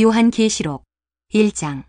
요한계시록 1장.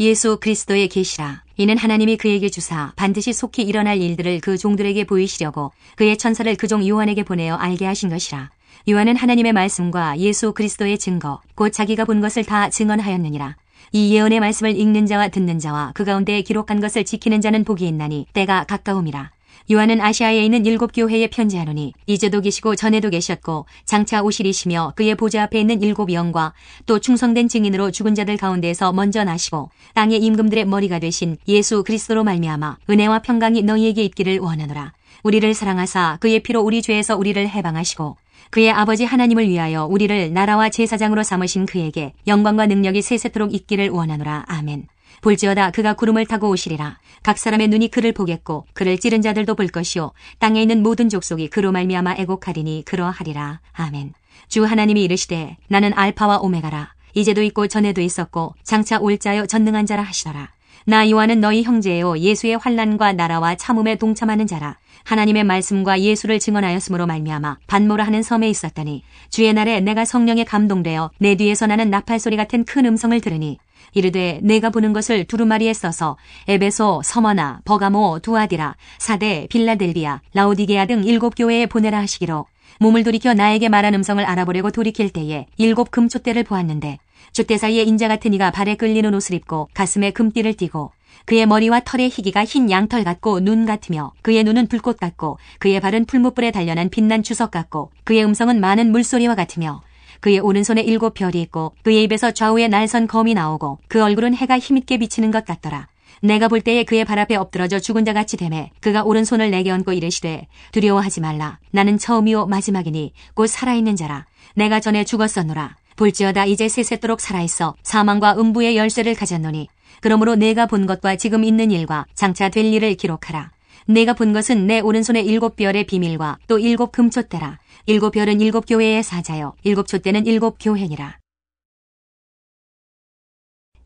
예수 그리스도의 계시라. 이는 하나님이 그에게 주사 반드시 속히 일어날 일들을 그 종들에게 보이시려고 그의 천사를 그 종 요한에게 보내어 알게 하신 것이라. 요한은 하나님의 말씀과 예수 그리스도의 증거 곧 자기가 본 것을 다 증언하였느니라. 이 예언의 말씀을 읽는 자와 듣는 자와 그 가운데 기록한 것을 지키는 자는 복이 있나니 때가 가까움이라. 요한은 아시아에 있는 7 교회에 편지하노니 이제도 계시고 전에도 계셨고 장차 오시리시며 그의 보좌 앞에 있는 7 영과 또 충성된 증인으로 죽은 자들 가운데에서 먼저 나시고 땅의 임금들의 머리가 되신 예수 그리스도로 말미암아 은혜와 평강이 너희에게 있기를 원하노라. 우리를 사랑하사 그의 피로 우리 죄에서 우리를 해방하시고 그의 아버지 하나님을 위하여 우리를 나라와 제사장으로 삼으신 그에게 영광과 능력이 세세토록 있기를 원하노라. 아멘. 볼지어다 그가 구름을 타고 오시리라. 각 사람의 눈이 그를 보겠고 그를 찌른 자들도 볼 것이요 땅에 있는 모든 족속이 그로 말미암아 애곡하리니 그러하리라. 아멘. 주 하나님이 이르시되 나는 알파와 오메가라. 이제도 있고 전에도 있었고 장차 올 자요 전능한 자라 하시더라. 나 요한은 너희 형제요 예수의 환난과 나라와 참음에 동참하는 자라. 하나님의 말씀과 예수를 증언하였으므로 말미암아 반모라 하는 섬에 있었더니 주의 날에 내가 성령에 감동되어 내 뒤에서 나는 나팔 소리 같은 큰 음성을 들으니 이르되 내가 보는 것을 두루마리에 써서 에베소, 서머나, 버가모, 두아디라, 사데, 빌라델비아, 라오디게아 등 7 교회에 보내라 하시기로 몸을 돌이켜 나에게 말한 음성을 알아보려고 돌이킬 때에 7 금촛대를 보았는데 촛대 사이에 인자 같은 이가 발에 끌리는 옷을 입고 가슴에 금띠를 띠고 그의 머리와 털의 희기가 흰 양털 같고 눈 같으며 그의 눈은 불꽃 같고 그의 발은 풀무불에 단련한 빛난 주석 같고 그의 음성은 많은 물소리와 같으며 그의 오른손에 7 별이 있고 그의 입에서 좌우에 날선 검이 나오고 그 얼굴은 해가 힘있게 비치는 것 같더라. 내가 볼 때에 그의 발 앞에 엎드러져 죽은 자같이 되매 그가 오른손을 내게 얹고 이르시되 두려워하지 말라. 나는 처음이요 마지막이니 곧 살아있는 자라. 내가 전에 죽었었노라. 볼지어다 이제 세세토록 살아있어 사망과 음부의 열쇠를 가졌노니 그러므로 내가 본 것과 지금 있는 일과 장차 될 일을 기록하라. 내가 본 것은 내 오른손에 7 별의 비밀과 또 7 금촛대라. 7 별은 7 교회의 사자요 7 촛대는 7 교회니라.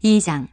2장.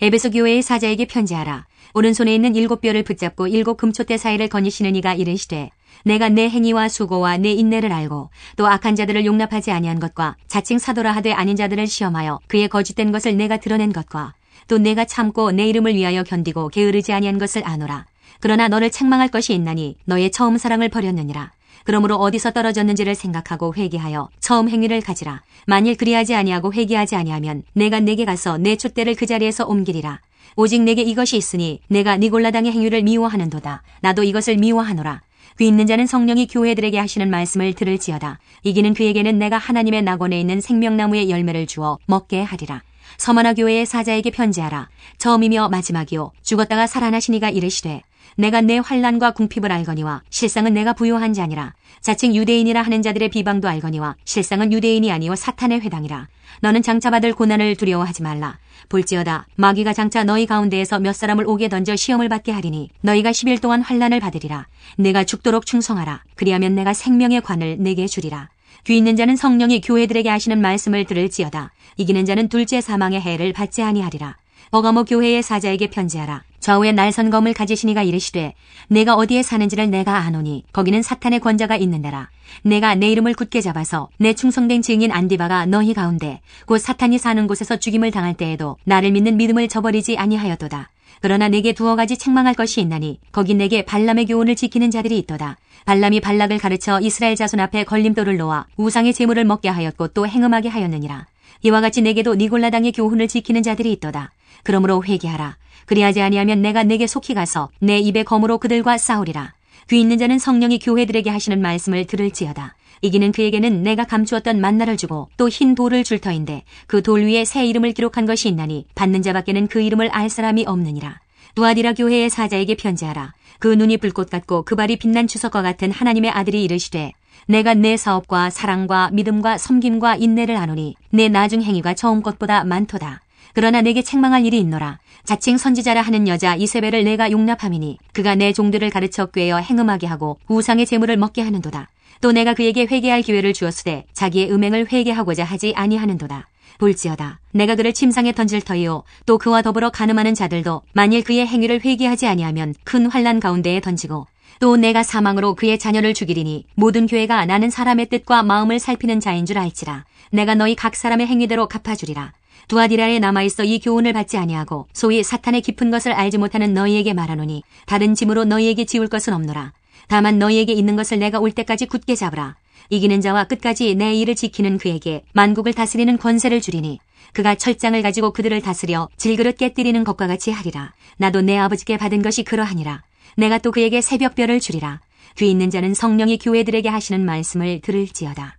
에베소 교회의 사자에게 편지하라. 오른손에 있는 7 별을 붙잡고 7 금촛대 사이를 거니시는 이가 이르시되 내가 내 행위와 수고와 내 인내를 알고 또 악한 자들을 용납하지 아니한 것과 자칭 사도라 하되 아닌 자들을 시험하여 그의 거짓된 것을 내가 드러낸 것과 또 내가 참고 내 이름을 위하여 견디고 게으르지 아니한 것을 아노라. 그러나 너를 책망할 것이 있나니 너의 처음 사랑을 버렸느니라. 그러므로 어디서 떨어졌는지를 생각하고 회개하여 처음 행위를 가지라. 만일 그리하지 아니하고 회개하지 아니하면 내가 네게 가서 내 촛대를 그 자리에서 옮기리라. 오직 내게 이것이 있으니 내가 니골라당의 행위를 미워하는도다. 나도 이것을 미워하노라. 귀 있는 자는 성령이 교회들에게 하시는 말씀을 들을지어다. 이기는 그에게는 내가 하나님의 낙원에 있는 생명나무의 열매를 주어 먹게 하리라. 서머나 교회의 사자에게 편지하라. 처음이며 마지막이요 죽었다가 살아나신 이가 이르시되 내가 내 환난과 궁핍을 알거니와 실상은 내가 부요한 자니라. 자칭 유대인이라 하는 자들의 비방도 알거니와 실상은 유대인이 아니요 사탄의 회당이라. 너는 장차 받을 고난을 두려워하지 말라. 볼지어다 마귀가 장차 너희 가운데에서 몇 사람을 옥에 던져 시험을 받게 하리니 너희가 10일 동안 환난을 받으리라. 내가 죽도록 충성하라. 그리하면 내가 생명의 관을 내게 주리라. 귀 있는 자는 성령이 교회들에게 하시는 말씀을 들을지어다. 이기는 자는 둘째 사망의 해를 받지 아니하리라. 버가모 교회의 사자에게 편지하라. 좌우에 날선 검을 가지신 이가 이르시되 내가 어디에 사는지를 내가 아노니 거기는 사탄의 권자가 있는 데라. 내가 내 이름을 굳게 잡아서 내 충성된 증인 안디바가 너희 가운데 곧 사탄이 사는 곳에서 죽임을 당할 때에도 나를 믿는 믿음을 저버리지 아니하였도다. 그러나 내게 2 가지 책망할 것이 있나니 거기 내게 발람의 교훈을 지키는 자들이 있도다. 발람이 발락을 가르쳐 이스라엘 자손 앞에 걸림돌을 놓아 우상의 제물을 먹게 하였고 또 행음하게 하였느니라. 이와 같이 내게도 니골라당의 교훈을 지키는 자들이 있도다. 그러므로 회개하라. 그리하지 아니하면 내가 내게 속히 가서 내 입의 검으로 그들과 싸우리라. 귀 있는 자는 성령이 교회들에게 하시는 말씀을 들을지어다. 이기는 그에게는 내가 감추었던 만나를 주고 또 흰 돌을 줄 터인데 그 돌 위에 새 이름을 기록한 것이 있나니 받는 자밖에는 그 이름을 알 사람이 없느니라. 두아디라 교회의 사자에게 편지하라. 그 눈이 불꽃 같고 그 발이 빛난 주석과 같은 하나님의 아들이 이르시되 내가 내 사업과 사랑과 믿음과 섬김과 인내를 아노니 내 나중 행위가 처음 것보다 많도다. 그러나 내게 책망할 일이 있노라. 자칭 선지자라 하는 여자 이세벨을 내가 용납함이니 그가 내 종들을 가르쳐 꾀어 행음하게 하고 우상의 제물을 먹게 하는도다. 또 내가 그에게 회개할 기회를 주었으되 자기의 음행을 회개하고자 하지 아니하는도다. 볼지어다 내가 그를 침상에 던질 터이요 또 그와 더불어 간음하는 자들도 만일 그의 행위를 회개하지 아니하면 큰 환난 가운데에 던지고 또 내가 사망으로 그의 자녀를 죽이리니 모든 교회가 나는 사람의 뜻과 마음을 살피는 자인 줄 알지라. 내가 너희 각 사람의 행위대로 갚아주리라. 두아디라에 남아있어 이 교훈을 받지 아니하고 소위 사탄의 깊은 것을 알지 못하는 너희에게 말하노니 다른 짐으로 너희에게 지울 것은 없노라. 다만 너희에게 있는 것을 내가 올 때까지 굳게 잡으라. 이기는 자와 끝까지 내 일을 지키는 그에게 만국을 다스리는 권세를 주리니 그가 철장을 가지고 그들을 다스려 질그릇 깨뜨리는 것과 같이 하리라. 나도 내 아버지께 받은 것이 그러하니라. 내가 또 그에게 새벽별을 주리라. 귀 있는 자는 성령이 교회들에게 하시는 말씀을 들을지어다.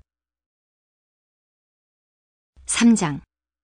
3장.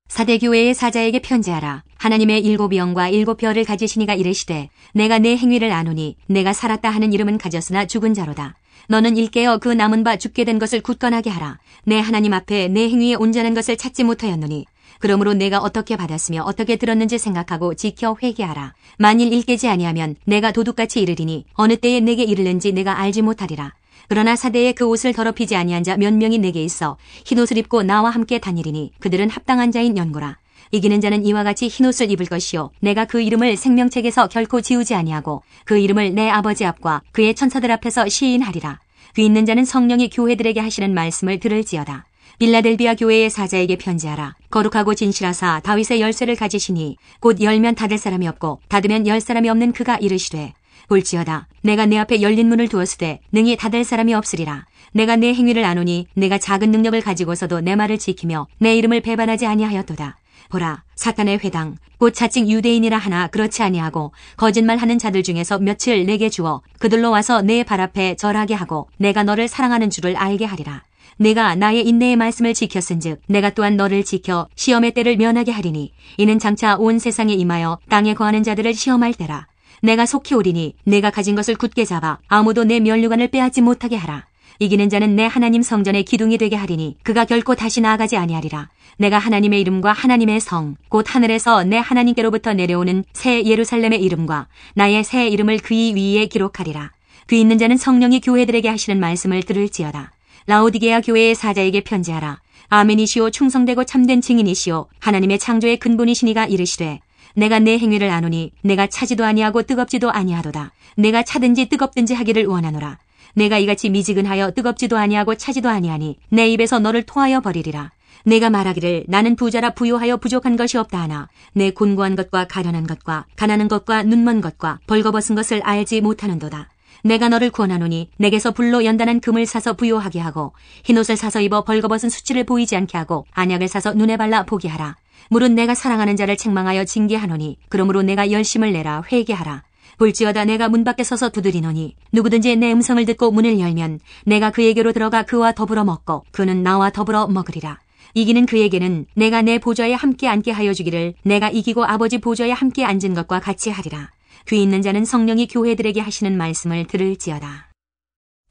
사대교회의 사자에게 편지하라. 하나님의 7 영과 7 별을 가지시니가 이르시되 내가 내 행위를 아노니 내가 살았다 하는 이름은 가졌으나 죽은 자로다. 너는 일깨어 그 남은 바 죽게 된 것을 굳건하게 하라. 내 하나님 앞에 내 행위에 온전한 것을 찾지 못하였노니 그러므로 내가 어떻게 받았으며 어떻게 들었는지 생각하고 지켜 회개하라. 만일 일깨지 아니하면 내가 도둑같이 이르리니 어느 때에 내게 이르는지 내가 알지 못하리라. 그러나 사대에 그 옷을 더럽히지 아니한 자 몇 명이 내게 있어 흰옷을 입고 나와 함께 다니리니 그들은 합당한 자인 연고라. 이기는 자는 이와 같이 흰옷을 입을 것이요 내가 그 이름을 생명책에서 결코 지우지 아니하고 그 이름을 내 아버지 앞과 그의 천사들 앞에서 시인하리라. 귀 있는 자는 성령이 교회들에게 하시는 말씀을 들을지어다. 빌라델비아 교회의 사자에게 편지하라. 거룩하고 진실하사 다윗의 열쇠를 가지시니 곧 열면 닫을 사람이 없고 닫으면 열 사람이 없는 그가 이르시되 볼지어다. 내가 내 앞에 열린 문을 두었으되 능히 닫을 사람이 없으리라. 내가 내 행위를 아노니 내가 작은 능력을 가지고서도 내 말을 지키며 내 이름을 배반하지 아니하였도다. 보라, 사탄의 회당 곧 자칭 유대인이라 하나 그렇지 아니하고 거짓말하는 자들 중에서 며칠 내게 주어 그들로 와서 내 발 앞에 절하게 하고 내가 너를 사랑하는 줄을 알게 하리라. 내가 나의 인내의 말씀을 지켰은즉 내가 또한 너를 지켜 시험의 때를 면하게 하리니 이는 장차 온 세상에 임하여 땅에 거하는 자들을 시험할 때라. 내가 속히 오리니 내가 가진 것을 굳게 잡아 아무도 내 면류관을 빼앗지 못하게 하라. 이기는 자는 내 하나님 성전의 기둥이 되게 하리니 그가 결코 다시 나아가지 아니하리라. 내가 하나님의 이름과 하나님의 성 곧 하늘에서 내 하나님께로부터 내려오는 새 예루살렘의 이름과 나의 새 이름을 그의 위에 기록하리라. 귀 있는 자는 성령이 교회들에게 하시는 말씀을 들을지어다. 라오디게아 교회의 사자에게 편지하라. 아멘이시오 충성되고 참된 증인이시오 하나님의 창조의 근본이시니가 이르시되 내가 내 행위를 아노니 내가 차지도 아니하고 뜨겁지도 아니하도다. 내가 차든지 뜨겁든지 하기를 원하노라. 내가 이같이 미지근하여 뜨겁지도 아니하고 차지도 아니하니 내 입에서 너를 토하여 버리리라. 내가 말하기를 나는 부자라 부요하여 부족한 것이 없다 하나 내 곤고한 것과 가련한 것과 가난한 것과 눈먼 것과 벌거벗은 것을 알지 못하는도다. 내가 너를 구원하노니 내게서 불로 연단한 금을 사서 부요하게 하고 흰옷을 사서 입어 벌거벗은 수치를 보이지 않게 하고 안약을 사서 눈에 발라 보게 하라. 물은 내가 사랑하는 자를 책망하여 징계하노니 그러므로 내가 열심을 내라 회개하라. 볼지어다 내가 문 밖에 서서 두드리노니 누구든지 내 음성을 듣고 문을 열면 내가 그에게로 들어가 그와 더불어 먹고 그는 나와 더불어 먹으리라. 이기는 그에게는 내가 내 보좌에 함께 앉게 하여 주기를 내가 이기고 아버지 보좌에 함께 앉은 것과 같이 하리라. 귀 있는 자는 성령이 교회들에게 하시는 말씀을 들을지어다.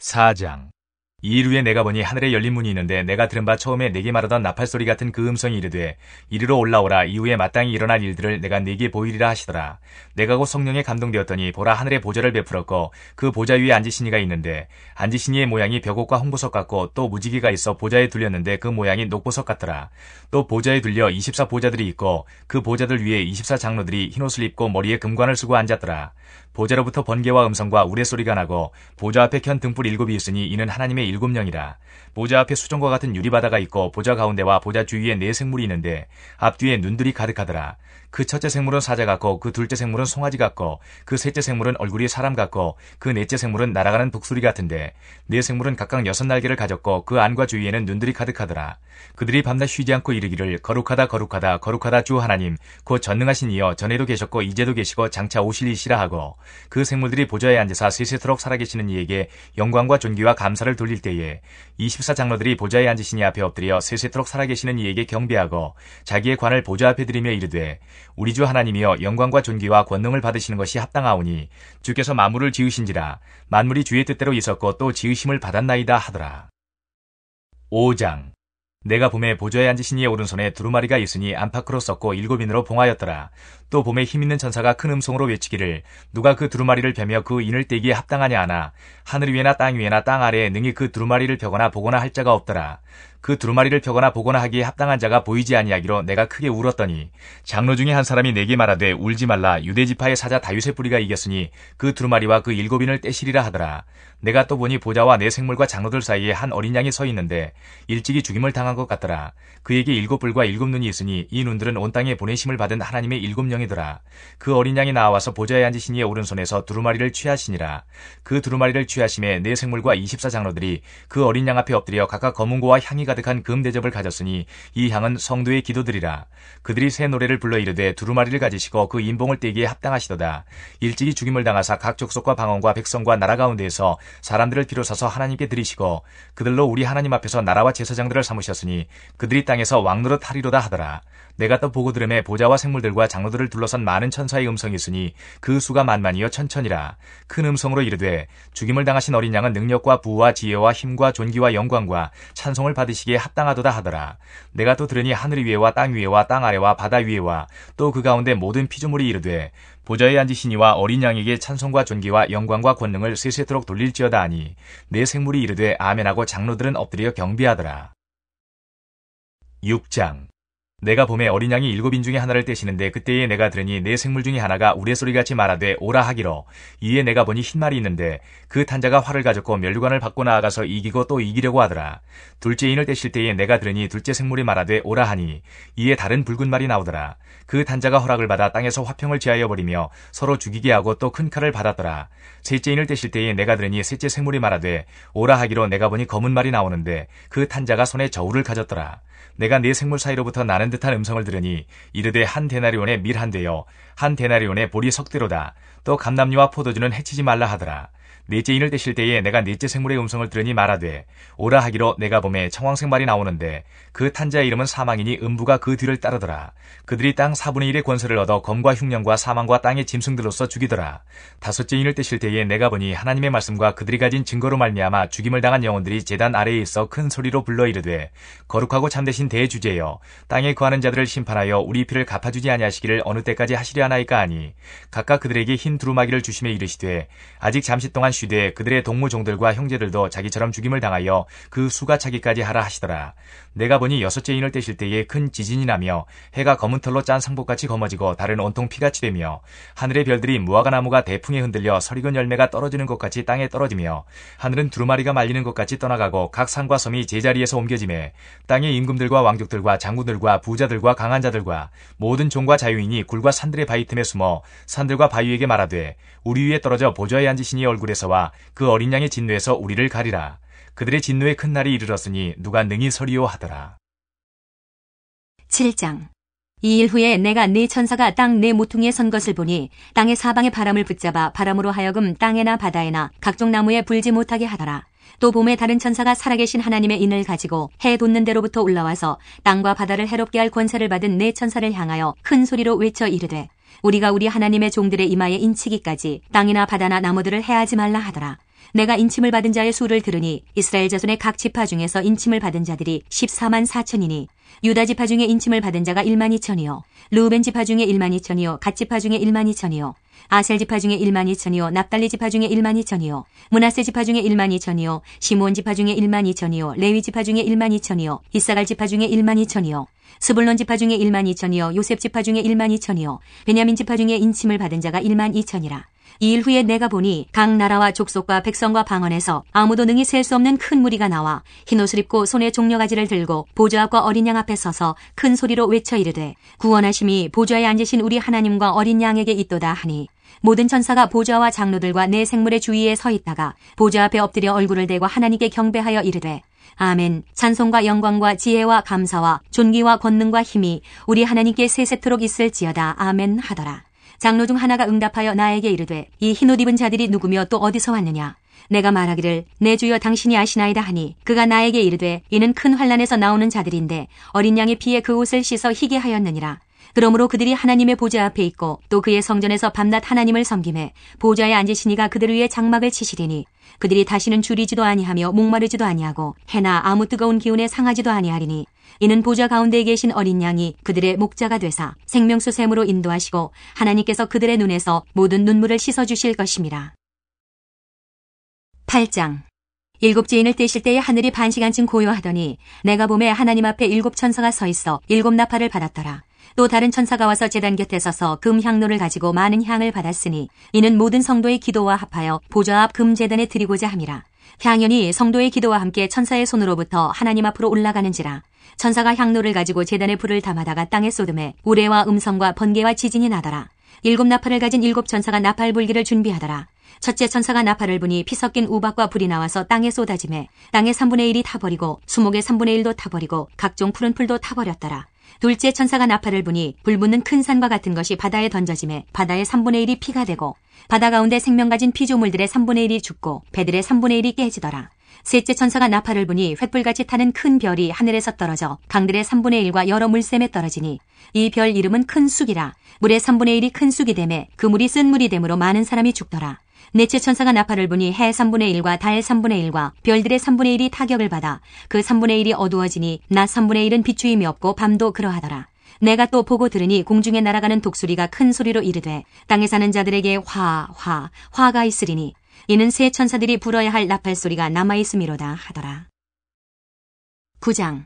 4장. 이일 후에 내가 보니 하늘에 열린 문이 있는데 내가 들은 바 처음에 내게 말하던 나팔소리 같은 그 음성이 이르되 이리로 올라오라. 이후에 마땅히 일어날 일들을 내가 네게 보이리라 하시더라. 내가 곧 성령에 감동되었더니 보라 하늘에 보좌를 베풀었고 그 보좌 위에 앉으신 이가 있는데 앉으신 이의 모양이 벽옥과 홍보석 같고 또 무지개가 있어 보좌에 둘렸는데 그 모양이 녹보석 같더라. 또 보좌에 둘려 24 보좌들이 있고 그 보좌들 위에 24 장로들이 흰옷을 입고 머리에 금관을 쓰고 앉았더라. 보좌로부터 번개와 음성과 우레소리가 나고 보좌 앞에 켠 등불 7이 있으니 이는 하나님의 7영이라. 보좌 앞에 수정과 같은 유리바다가 있고 보좌 가운데와 보좌 주위에 4 생물이 있는데 앞뒤에 눈들이 가득하더라. 그 첫째 생물은 사자 같고 그 둘째 생물은 송아지 같고 그 셋째 생물은 얼굴이 사람 같고 그 넷째 생물은 날아가는 독수리 같은데 4 생물은 각각 6날개를 가졌고 그 안과 주위에는 눈들이 가득하더라. 그들이 밤낮 쉬지 않고 이르기를 거룩하다 거룩하다 거룩하다 주 하나님 곧 전능하신 이여 전에도 계셨고 이제도 계시고 장차 오실 이시라 하고 그 생물들이 보좌에 앉으사 세세토록 살아계시는 이에게 영광과 존귀와 감사를 돌릴 때에 24 장로들이 보좌에 앉으신 이 앞에 엎드려 세세토록 살아계시는 이에게 경배하고 자기의 관을 보좌 앞에 드리며 이르되 우리 주 하나님이여 영광과 존귀와 권능을 받으시는 것이 합당하오니 주께서 만물을 지으신지라 만물이 주의 뜻대로 있었고 또 지으심을 받았나이다 하더라. 5장. 내가 봄에 보좌에 앉으신 이의 오른손에 두루마리가 있으니 안팎으로 썩고 7인으로 봉하였더라. 또 봄에 힘있는 천사가 큰 음성으로 외치기를 누가 그 두루마리를 베며 그 인을 떼기에 합당하냐 하나 하늘 위에나 땅 위에나 땅 아래에 능히 그 두루마리를 펴거나 보거나 할 자가 없더라. 그 두루마리를 펴거나 보거나 하기에 합당한 자가 보이지 아니하기로 내가 크게 울었더니 장로 중에 한 사람이 내게 말하되 울지 말라. 유대지파의 사자 다윗의 뿌리가 이겼으니 그 두루마리와 그 7인을 떼시리라 하더라. 내가 또 보니 보좌와 내 생물과 장로들 사이에 한 어린 양이 서 있는데 일찍이 죽임을 당한 것 같더라. 그에게 7뿔과 7눈이 있으니 이 눈들은 온 땅에 보내심을 받은 하나님의 7영이더라. 그 어린 양이 나와서 보좌에 앉으신 이의 오른손에서 두루마리를 취하시니라. 그 두루마리를 취하심에 내 생물과 24장로들이 그 어린 양 앞에 엎드려 각각 검은고와 향이 가득한 금 대접을 가졌으니 이 향은 성도의 기도들이라. 그들이 새 노래를 불러 이르되 두루마리를 가지시고 그 인봉을 떼기에 합당하시도다. 일찍이 죽임을 당하사 각 족속과 방언과 백성과 나라 가운데에서 사람들을 비로소서 하나님께 드리시고 그들로 우리 하나님 앞에서 나라와 제사장들을 삼으셨으니 그들이 땅에서 왕노릇 하리로다 하더라. 내가 또 보고 들음에 보좌와 생물들과 장로들을 둘러선 많은 천사의 음성이 있으니 그 수가 만만이요 천천이라. 큰 음성으로 이르되 죽임을 당하신 어린 양은 능력과 부와 지혜와 힘과 존귀와 영광과 찬송을 받으시기에 합당하도다 하더라. 내가 또 들으니 하늘 위에와 땅 위에와 땅 아래와 바다 위에와 또 그 가운데 모든 피조물이 이르되 보좌에 앉으신 이와 어린 양에게 찬송과 존귀와 영광과 권능을 세세토록 돌릴지어다 하니 내 생물이 이르되 아멘하고 장로들은 엎드려 경배하더라. 6장. 내가 봄에 어린 양이 7인 중에 하나를 떼시는데 그때에 내가 들으니 내 생물 중에 하나가 우레소리같이 말하되 오라 하기로 이에 내가 보니 흰 말이 있는데 그 탄자가 활을 가졌고 면류관을 받고 나아가서 이기고 또 이기려고 하더라. 둘째 인을 떼실 때에 내가 들으니 둘째 생물이 말하되 오라 하니 이에 다른 붉은 말이 나오더라. 그 탄자가 허락을 받아 땅에서 화평을 제하여 버리며 서로 죽이게 하고 또 큰 칼을 받았더라. 셋째 인을 떼실 때에 내가 들으니 셋째 생물이 말하되 오라 하기로 내가 보니 검은 말이 나오는데 그 탄자가 손에 저울을 가졌더라. 내가 네 생물 사이로부터 나는 듯한 음성을 들으니 이르되 한 데나리온의 밀 한 대요 한 데나리온의 보리 석 대로다. 또 감람류와 포도주는 해치지 말라 하더라. 넷째 인을 떼실 때에 내가 넷째 생물의 음성을 들으니 말하되 오라 하기로 내가 봄에 청황색 말이 나오는데 그 탄자의 이름은 사망이니 음부가 그 뒤를 따르더라. 그들이 땅 4분의 1의 권세를 얻어 검과 흉년과 사망과 땅의 짐승들로서 죽이더라. 다섯째 인을 떼실 때에 내가 보니 하나님의 말씀과 그들이 가진 증거로 말미암아 죽임을 당한 영혼들이 제단 아래에 있어 큰 소리로 불러 이르되 거룩하고 참되신 대주제여 땅에 거하는 자들을 심판하여 우리 피를 갚아주지 아니하시기를 어느 때까지 하시려 하나이까 하니 각각 그들에게 흰 두루마기를 주심에 이르시되 아직 잠시 동안 쉬되 그들의 동무종들과 형제들도 자기처럼 죽임을 당하여 그 수가 차기까지 하라 하시더라. 내가 보니 여섯째 인을 떼실 때에 큰 지진이 나며 해가 검은 털로 짠 상복같이 검어지고 달은 온통 피같이 되며 하늘의 별들이 무화과 나무가 대풍에 흔들려 설익은 열매가 떨어지는 것 같이 땅에 떨어지며 하늘은 두루마리가 말리는 것 같이 떠나가고 각 산과 섬이 제자리에서 옮겨지매 땅의 임금들과 왕족들과 장군들과 부자들과 강한 자들과 모든 종과 자유인이 굴과 산들의 바위 틈에 숨어 산들과 바위에게 말하되 우리 위에 떨어져 보좌에 앉으신 이의 얼굴에서와 그 어린 양의 진노에서 우리를 가리라. 그들의 진노의 큰 날이 이르렀으니 누가 능히 서리요 하더라. 7장. 이 일 후에 내가 네 천사가 땅 네 모퉁이에 선 것을 보니 땅의 사방의 바람을 붙잡아 바람으로 하여금 땅에나 바다에나 각종 나무에 불지 못하게 하더라. 또 봄에 다른 천사가 살아계신 하나님의 인을 가지고 해 돋는 데로부터 올라와서 땅과 바다를 해롭게 할 권세를 받은 네 천사를 향하여 큰 소리로 외쳐 이르되 우리가 우리 하나님의 종들의 이마에 인치기까지 땅이나 바다나 나무들을 해하지 말라 하더라. 내가 인침을 받은 자의 수를 들으니 이스라엘 자손의 각 지파 중에서 인침을 받은 자들이 14만 4천이니 유다 지파 중에 인침을 받은 자가 1만 2천이요 르우벤 지파 중에 1만 2천이요 갓 지파 중에 1만 2천이요 아셀 지파 중에 1만 2천이요 납달리 지파 중에 1만 2천이요 므낫세 지파 중에 1만 2천이요 시므온 지파 중에 1만 2천이요 레위 지파 중에 1만 2천이요 이사갈 지파 중에 1만 2천이요 스불론 지파 중에 1만 2천이요 요셉 지파 중에 1만 2천이요 베냐민 지파 중에 인침을 받은 자가 1만 2천이라. 이 일 후에 내가 보니 각 나라와 족속과 백성과 방언에서 아무도 능히 셀 수 없는 큰 무리가 나와 흰옷을 입고 손에 종려가지를 들고 보좌 앞과 어린 양 앞에 서서 큰 소리로 외쳐 이르되 구원하심이 보좌에 앉으신 우리 하나님과 어린 양에게 있도다 하니 모든 천사가 보좌와 장로들과 내 생물의 주위에 서 있다가 보좌 앞에 엎드려 얼굴을 대고 하나님께 경배하여 이르되 아멘. 찬송과 영광과 지혜와 감사와 존귀와 권능과 힘이 우리 하나님께 세세토록 있을지어다. 아멘 하더라. 장로 중 하나가 응답하여 나에게 이르되 이 흰옷 입은 자들이 누구며 또 어디서 왔느냐. 내가 말하기를 내 주여 당신이 아시나이다 하니 그가 나에게 이르되 이는 큰 환난에서 나오는 자들인데 어린 양의 피에 그 옷을 씻어 희게 하였느니라. 그러므로 그들이 하나님의 보좌 앞에 있고 또 그의 성전에서 밤낮 하나님을 섬김에 보좌에 앉으시니가 그들을 위해 장막을 치시리니 그들이 다시는 줄이지도 아니하며 목마르지도 아니하고 해나 아무 뜨거운 기운에 상하지도 아니하리니 이는 보좌 가운데에 계신 어린 양이 그들의 목자가 되사 생명수 샘으로 인도하시고 하나님께서 그들의 눈에서 모든 눈물을 씻어주실 것임이라. 8장. 일곱 제인을 떼실 때에 하늘이 반시간쯤 고요하더니 내가 보매 하나님 앞에 일곱 천사가 서 있어 일곱 나팔을 받았더라. 또 다른 천사가 와서 제단 곁에 서서 금 향로를 가지고 많은 향을 받았으니 이는 모든 성도의 기도와 합하여 보좌 앞 금 제단에 드리고자 함이라. 향연이 성도의 기도와 함께 천사의 손으로부터 하나님 앞으로 올라가는지라. 천사가 향로를 가지고 제단에 불을 담아다가 땅에 쏟음에 우레와 음성과 번개와 지진이 나더라. 일곱 나팔을 가진 일곱 천사가 나팔 불기를 준비하더라. 첫째 천사가 나팔을 부니 피 섞인 우박과 불이 나와서 땅에 쏟아지매 땅의 3분의 1이 타버리고 수목의 3분의 1도 타버리고 각종 푸른 풀도 타버렸더라. 둘째 천사가 나팔을 부니 불붙는 큰 산과 같은 것이 바다에 던져지매 바다의 3분의 1이 피가 되고 바다 가운데 생명 가진 피조물들의 3분의 1이 죽고 배들의 3분의 1이 깨지더라. 셋째 천사가 나팔을 부니 횃불같이 타는 큰 별이 하늘에서 떨어져 강들의 3분의 1과 여러 물샘에 떨어지니 이 별 이름은 큰 쑥이라. 물의 3분의 1이 큰 쑥이 되매 그 물이 쓴 물이 되므로 많은 사람이 죽더라. 넷째 천사가 나팔을 부니 해 3분의 1과 달 3분의 1과 별들의 3분의 1이 타격을 받아 그 3분의 1이 어두워지니 낮 3분의 1은 비추임이 없고 밤도 그러하더라. 내가 또 보고 들으니 공중에 날아가는 독수리가 큰 소리로 이르되 땅에 사는 자들에게 화가 있으리니 이는 새 천사들이 불어야 할 나팔 소리가 남아있음이로다 하더라. 9장.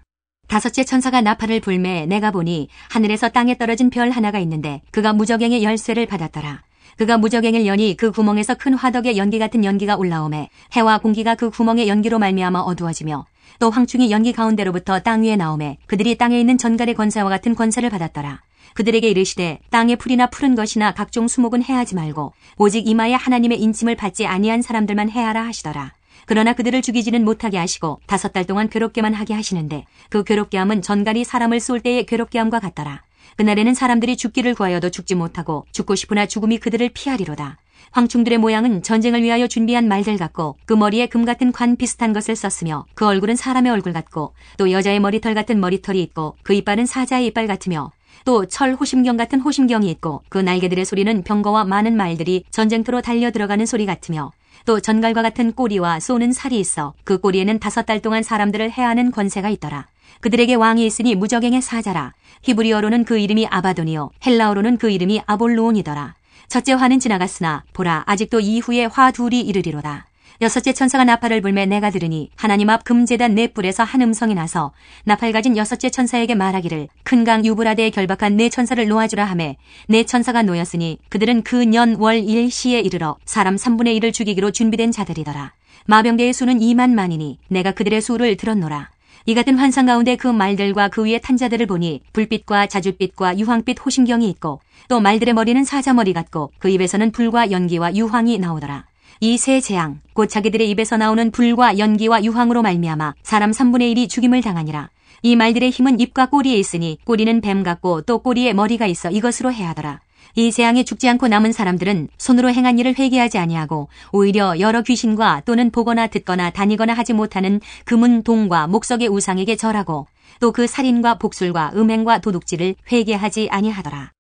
다섯째 천사가 나팔을 불매 내가 보니 하늘에서 땅에 떨어진 별 하나가 있는데 그가 무저갱의 열쇠를 받았더라. 그가 무저갱을 여니 그 구멍에서 큰 화덕의 연기 같은 연기가 올라오매 해와 공기가 그 구멍의 연기로 말미암아 어두워지며 또 황충이 연기 가운데로부터 땅 위에 나오매 그들이 땅에 있는 전갈의 권세와 같은 권세를 받았더라. 그들에게 이르시되 땅의 풀이나 푸른 것이나 각종 수목은 해하지 말고 오직 이마에 하나님의 인침을 받지 아니한 사람들만 해하라 하시더라. 그러나 그들을 죽이지는 못하게 하시고 5달 동안 괴롭게만 하게 하시는데 그 괴롭게 함은 전갈이 사람을 쏠 때의 괴롭게 함과 같더라. 그날에는 사람들이 죽기를 구하여도 죽지 못하고 죽고 싶으나 죽음이 그들을 피하리로다. 황충들의 모양은 전쟁을 위하여 준비한 말들 같고 그 머리에 금 같은 관 비슷한 것을 썼으며 그 얼굴은 사람의 얼굴 같고 또 여자의 머리털 같은 머리털이 있고 그 이빨은 사자의 이빨 같으며 또 철 호심경 같은 호심경이 있고 그 날개들의 소리는 병거와 많은 말들이 전쟁터로 달려 들어가는 소리 같으며 또 전갈과 같은 꼬리와 쏘는 살이 있어 그 꼬리에는 5달 동안 사람들을 해하는 권세가 있더라. 그들에게 왕이 있으니 무저갱의 사자라. 히브리어로는 그 이름이 아바돈이요 헬라어로는 그 이름이 아볼로온이더라. 첫째 화는 지나갔으나 보라 아직도 이후에 화 둘이 이르리로다. 여섯째 천사가 나팔을 불매 내가 들으니 하나님 앞 금제단 네 뿔에서 한 음성이 나서 나팔 가진 여섯째 천사에게 말하기를 큰 강 유브라데에 결박한 네 천사를 놓아주라 하매 네 천사가 놓였으니 그들은 그 년 월 일 시에 이르러 사람 3분의 1을 죽이기로 준비된 자들이더라. 마병대의 수는 2만만이니 내가 그들의 수를 들었노라. 이 같은 환상 가운데 그 말들과 그 위에 탄 자들을 보니 불빛과 자줏빛과 유황빛 호심경이 있고 또 말들의 머리는 사자머리 같고 그 입에서는 불과 연기와 유황이 나오더라. 이 세 재앙 곧 자기들의 입에서 나오는 불과 연기와 유황으로 말미암아 사람 3분의 1이 죽임을 당하니라. 이 말들의 힘은 입과 꼬리에 있으니 꼬리는 뱀 같고 또 꼬리에 머리가 있어 이것으로 해하더라. 이 재앙에 죽지 않고 남은 사람들은 손으로 행한 일을 회개하지 아니하고 오히려 여러 귀신과 또는 보거나 듣거나 다니거나 하지 못하는 금은 동과 목석의 우상에게 절하고 또 그 살인과 복술과 음행과 도둑질을 회개하지 아니하더라.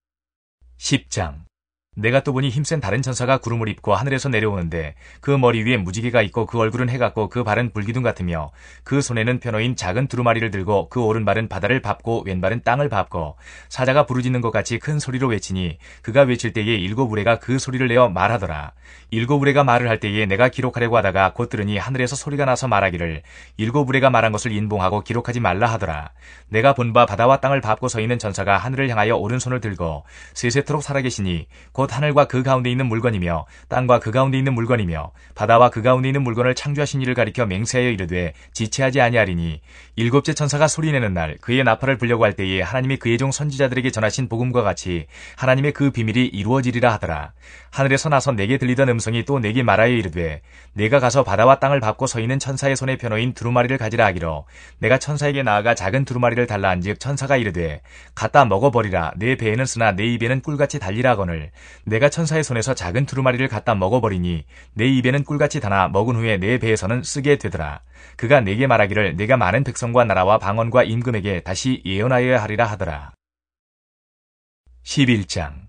10장. 내가 또 보니 힘센 다른 천사가 구름을 입고 하늘에서 내려오는데 그 머리 위에 무지개가 있고 그 얼굴은 해 같고 그 발은 불기둥 같으며 그 손에는 편호인 작은 두루마리를 들고 그 오른발은 바다를 밟고 왼발은 땅을 밟고 사자가 부르짖는 것 같이 큰 소리로 외치니 그가 외칠 때에 7 우레가 그 소리를 내어 말하더라. 7 우레가 말을 할 때에 내가 기록하려고 하다가 곧 들으니 하늘에서 소리가 나서 말하기를 7 우레가 말한 것을 인봉하고 기록하지 말라 하더라. 내가 본 바 바다와 땅을 밟고 서 있는 천사가 하늘을 향하여 오른손을 들고 세세토록 살아계시니 곧 하늘과 그 가운데 있는 물건이며 땅과 그 가운데 있는 물건이며 바다와 그 가운데 있는 물건을 창조하신 이를 가리켜 맹세하여 이르되 지체하지 아니하리니 7째 천사가 소리내는 날 그의 나팔을 불려고 할 때에 하나님이 그의 종 선지자들에게 전하신 복음과 같이 하나님의 그 비밀이 이루어지리라 하더라. 하늘에서 나서 내게 들리던 음성이 또 내게 말하여 이르되 내가 가서 바다와 땅을 밟고 서 있는 천사의 손에 편호인 두루마리를 가지라 하기로 내가 천사에게 나아가 작은 두루마리를 달라 한즉 천사가 이르되 갖다 먹어버리라. 내 배에는 쓰나 내 입에는 꿀같이 달리라 하거늘 내가 천사의 손에서 작은 두루마리를 갖다 먹어버리니 내 입에는 꿀같이 다나 먹은 후에 내 배에서는 쓰게 되더라. 그가 내게 말하기를 내가 많은 백성과 나라와 방언과 임금에게 다시 예언하여야 하리라 하더라. 11장.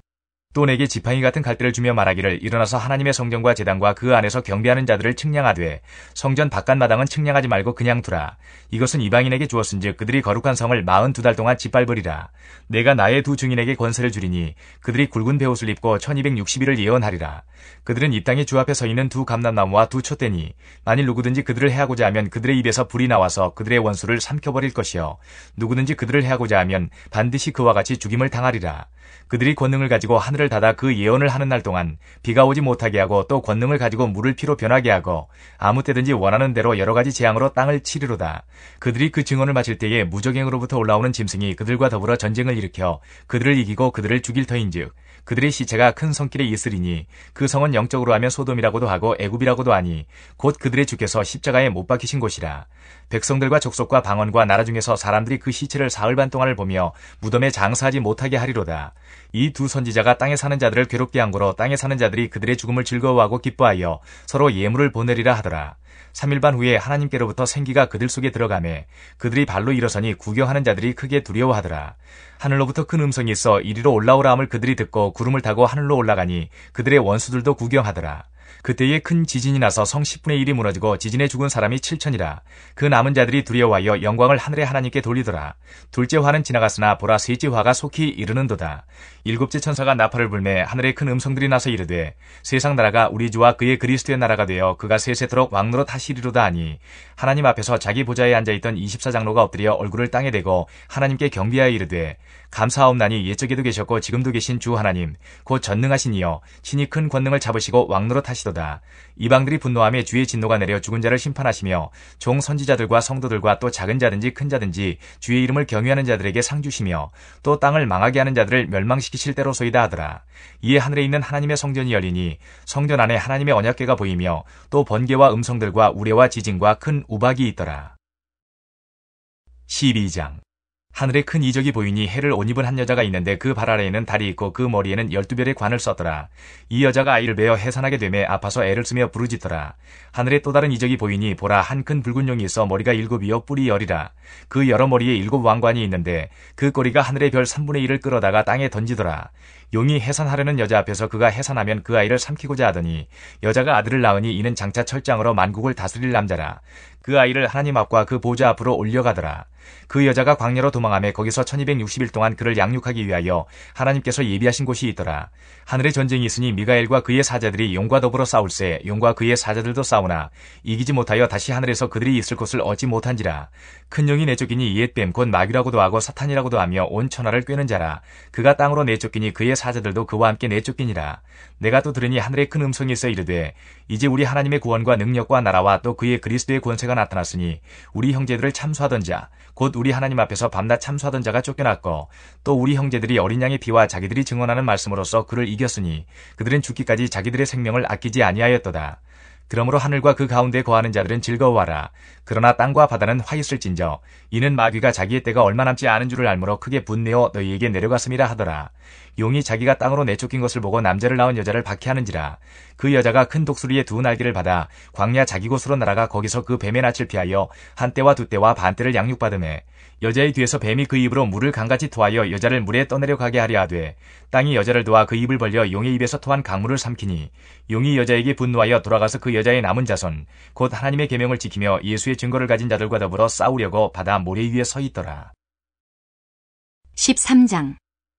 또 내게 지팡이 같은 갈대를 주며 말하기를 일어나서 하나님의 성전과 제단과 그 안에서 경배하는 자들을 측량하되 성전 바깥 마당은 측량하지 말고 그냥 두라. 이것은 이방인에게 주었은즉 그들이 거룩한 성을 42달 동안 짓밟으리라. 내가 나의 두 증인에게 권세를 주리니 그들이 굵은 베옷을 입고 1260일을 예언하리라. 그들은 이 땅에 주 앞에 서 있는 두 감람나무와 두 촛대니 만일 누구든지 그들을 해하고자 하면 그들의 입에서 불이 나와서 그들의 원수를 삼켜버릴 것이요 누구든지 그들을 해하고자 하면 반드시 그와 같이 죽임을 당하리라. 그들이 권능을 가지고 하늘을 닫아 그 예언을 하는 날 동안 비가 오지 못하게 하고 또 권능을 가지고 물을 피로 변하게 하고 아무 때든지 원하는 대로 여러 가지 재앙으로 땅을 치리로다. 그들이 그 증언을 마칠 때에 무적행으로부터 올라오는 짐승이 그들과 더불어 전쟁을 일으켜 그들을 이기고 그들을 죽일 터인즉 그들의 시체가 큰 성길에 있으리니 그 성은 영적으로 하면 소돔이라고도 하고 애굽이라고도 하니 곧 그들의 주께서 십자가에 못 박히신 곳이라. 백성들과 족속과 방언과 나라 중에서 사람들이 그 시체를 사흘 반 동안을 보며 무덤에 장사하지 못하게 하리로다. 이 두 선지자가 땅에 사는 자들을 괴롭게 한 거로 땅에 사는 자들이 그들의 죽음을 즐거워하고 기뻐하여 서로 예물을 보내리라 하더라. 3일 반 후에 하나님께로부터 생기가 그들 속에 들어가매 그들이 발로 일어서니 구경하는 자들이 크게 두려워하더라. 하늘로부터 큰 음성이 있어 이리로 올라오라 함을 그들이 듣고 구름을 타고 하늘로 올라가니 그들의 원수들도 구경하더라. 그때에 큰 지진이 나서 성 10분의 1이 무너지고 지진에 죽은 사람이 7천이라. 그 남은 자들이 두려워하여 영광을 하늘의 하나님께 돌리더라. 둘째 화는 지나갔으나 보라 셋째 화가 속히 이르는도다. 일곱째 천사가 나팔을 불매 하늘에 큰 음성들이 나서 이르되 세상 나라가 우리 주와 그의 그리스도의 나라가 되어 그가 세세토록 왕노릇 하시리로다 하니 하나님 앞에서 자기 보좌에 앉아있던 24장로가 엎드려 얼굴을 땅에 대고 하나님께 경배하여 이르되 감사하옵나니 옛적에도 계셨고 지금도 계신 주 하나님 곧 전능하신 이여 친히 큰 권능을 잡으시고 왕노릇 하시도다. 이방들이 분노하며 주의 진노가 내려 죽은 자를 심판하시며 종 선지자들과 성도들과 또 작은 자든지 큰 자든지 주의 이름을 경외하는 자들에게 상 주시며 또 땅을 망하게 하는 자들을 멸망시키실 때로소이다 하더라. 이에 하늘에 있는 하나님의 성전이 열리니 성전 안에 하나님의 언약궤가 보이며 또 번개와 음성들과 우레와 지진과 큰 우박이 있더라. 12장. 하늘에 큰 이적이 보이니 해를 옷 입은 한 여자가 있는데 그 발 아래에는 달이 있고 그 머리에는 12별의 관을 썼더라. 이 여자가 아이를 베어 해산하게 되매 아파서 애를 쓰며 부르짖더라. 하늘에 또 다른 이적이 보이니 보라 한 큰 붉은 용이 있어 머리가 7이요 뿔이 10이라. 그 여러 머리에 7 왕관이 있는데 그 꼬리가 하늘의 별 3분의 1을 끌어다가 땅에 던지더라. 용이 해산하려는 여자 앞에서 그가 해산하면 그 아이를 삼키고자 하더니 여자가 아들을 낳으니 이는 장차 철장으로 만국을 다스릴 남자라. 그 아이를 하나님 앞과 그 보좌 앞으로 올려가더라. 그 여자가 광야로 도망하며 거기서 1260일 동안 그를 양육하기 위하여 하나님께서 예비하신 곳이 있더라. 하늘에 전쟁이 있으니 미가엘과 그의 사자들이 용과 더불어 싸울세 용과 그의 사자들도 싸우나 이기지 못하여 다시 하늘에서 그들이 있을 곳을 얻지 못한지라. 큰 용이 내쫓기니 옛뱀 곧 마귀라고도 하고 사탄이라고도 하며 온 천하를 꿰는 자라. 그가 땅으로 내쫓기니 그의 사자들도 그와 함께 내쫓기니라. 내가 또 들으니 하늘에 큰 음성이 있어 이르되 이제 우리 하나님의 구원과 능력과 나라와 또 그의 그리스도의 권세가 나타났으니 우리 형제들을 참수하던 자 곧 우리 하나님 앞에서 밤낮 참수하던 자가 쫓겨났고 또 우리 형제들이 어린 양의 피와 자기들이 증언하는 말씀으로써 그를 이겼으니 그들은 죽기까지 자기들의 생명을 아끼지 아니하였도다. 그러므로 하늘과 그 가운데 거하는 자들은 즐거워하라. 그러나 땅과 바다는 화 있을진저 이는 마귀가 자기의 때가 얼마 남지 않은 줄을 알므로 크게 분내어 너희에게 내려갔음이라 하더라. 용이 자기가 땅으로 내쫓긴 것을 보고 남자를 낳은 여자를 박해하는지라. 그 여자가 큰 독수리의 두 날개를 받아 광야 자기 곳으로 날아가 거기서 그 뱀의 낯을 피하여 한 때와 두 때와 반 때를 양육받으매 여자의 뒤에서 뱀이 그 입으로 물을 강같이 토하여 여자를 물에 떠내려 가게 하려 하되 땅이 여자를 도와 그 입을 벌려 용의 입에서 토한 강물을 삼키니 용이 여자에게 분노하여 돌아가서 그 여자의 남은 자손 곧 하나님의 계명을 지키며 예수의 증거를 가진 자들과 더불어 싸우려고 바다 모래 위에 서 있더라. 13장.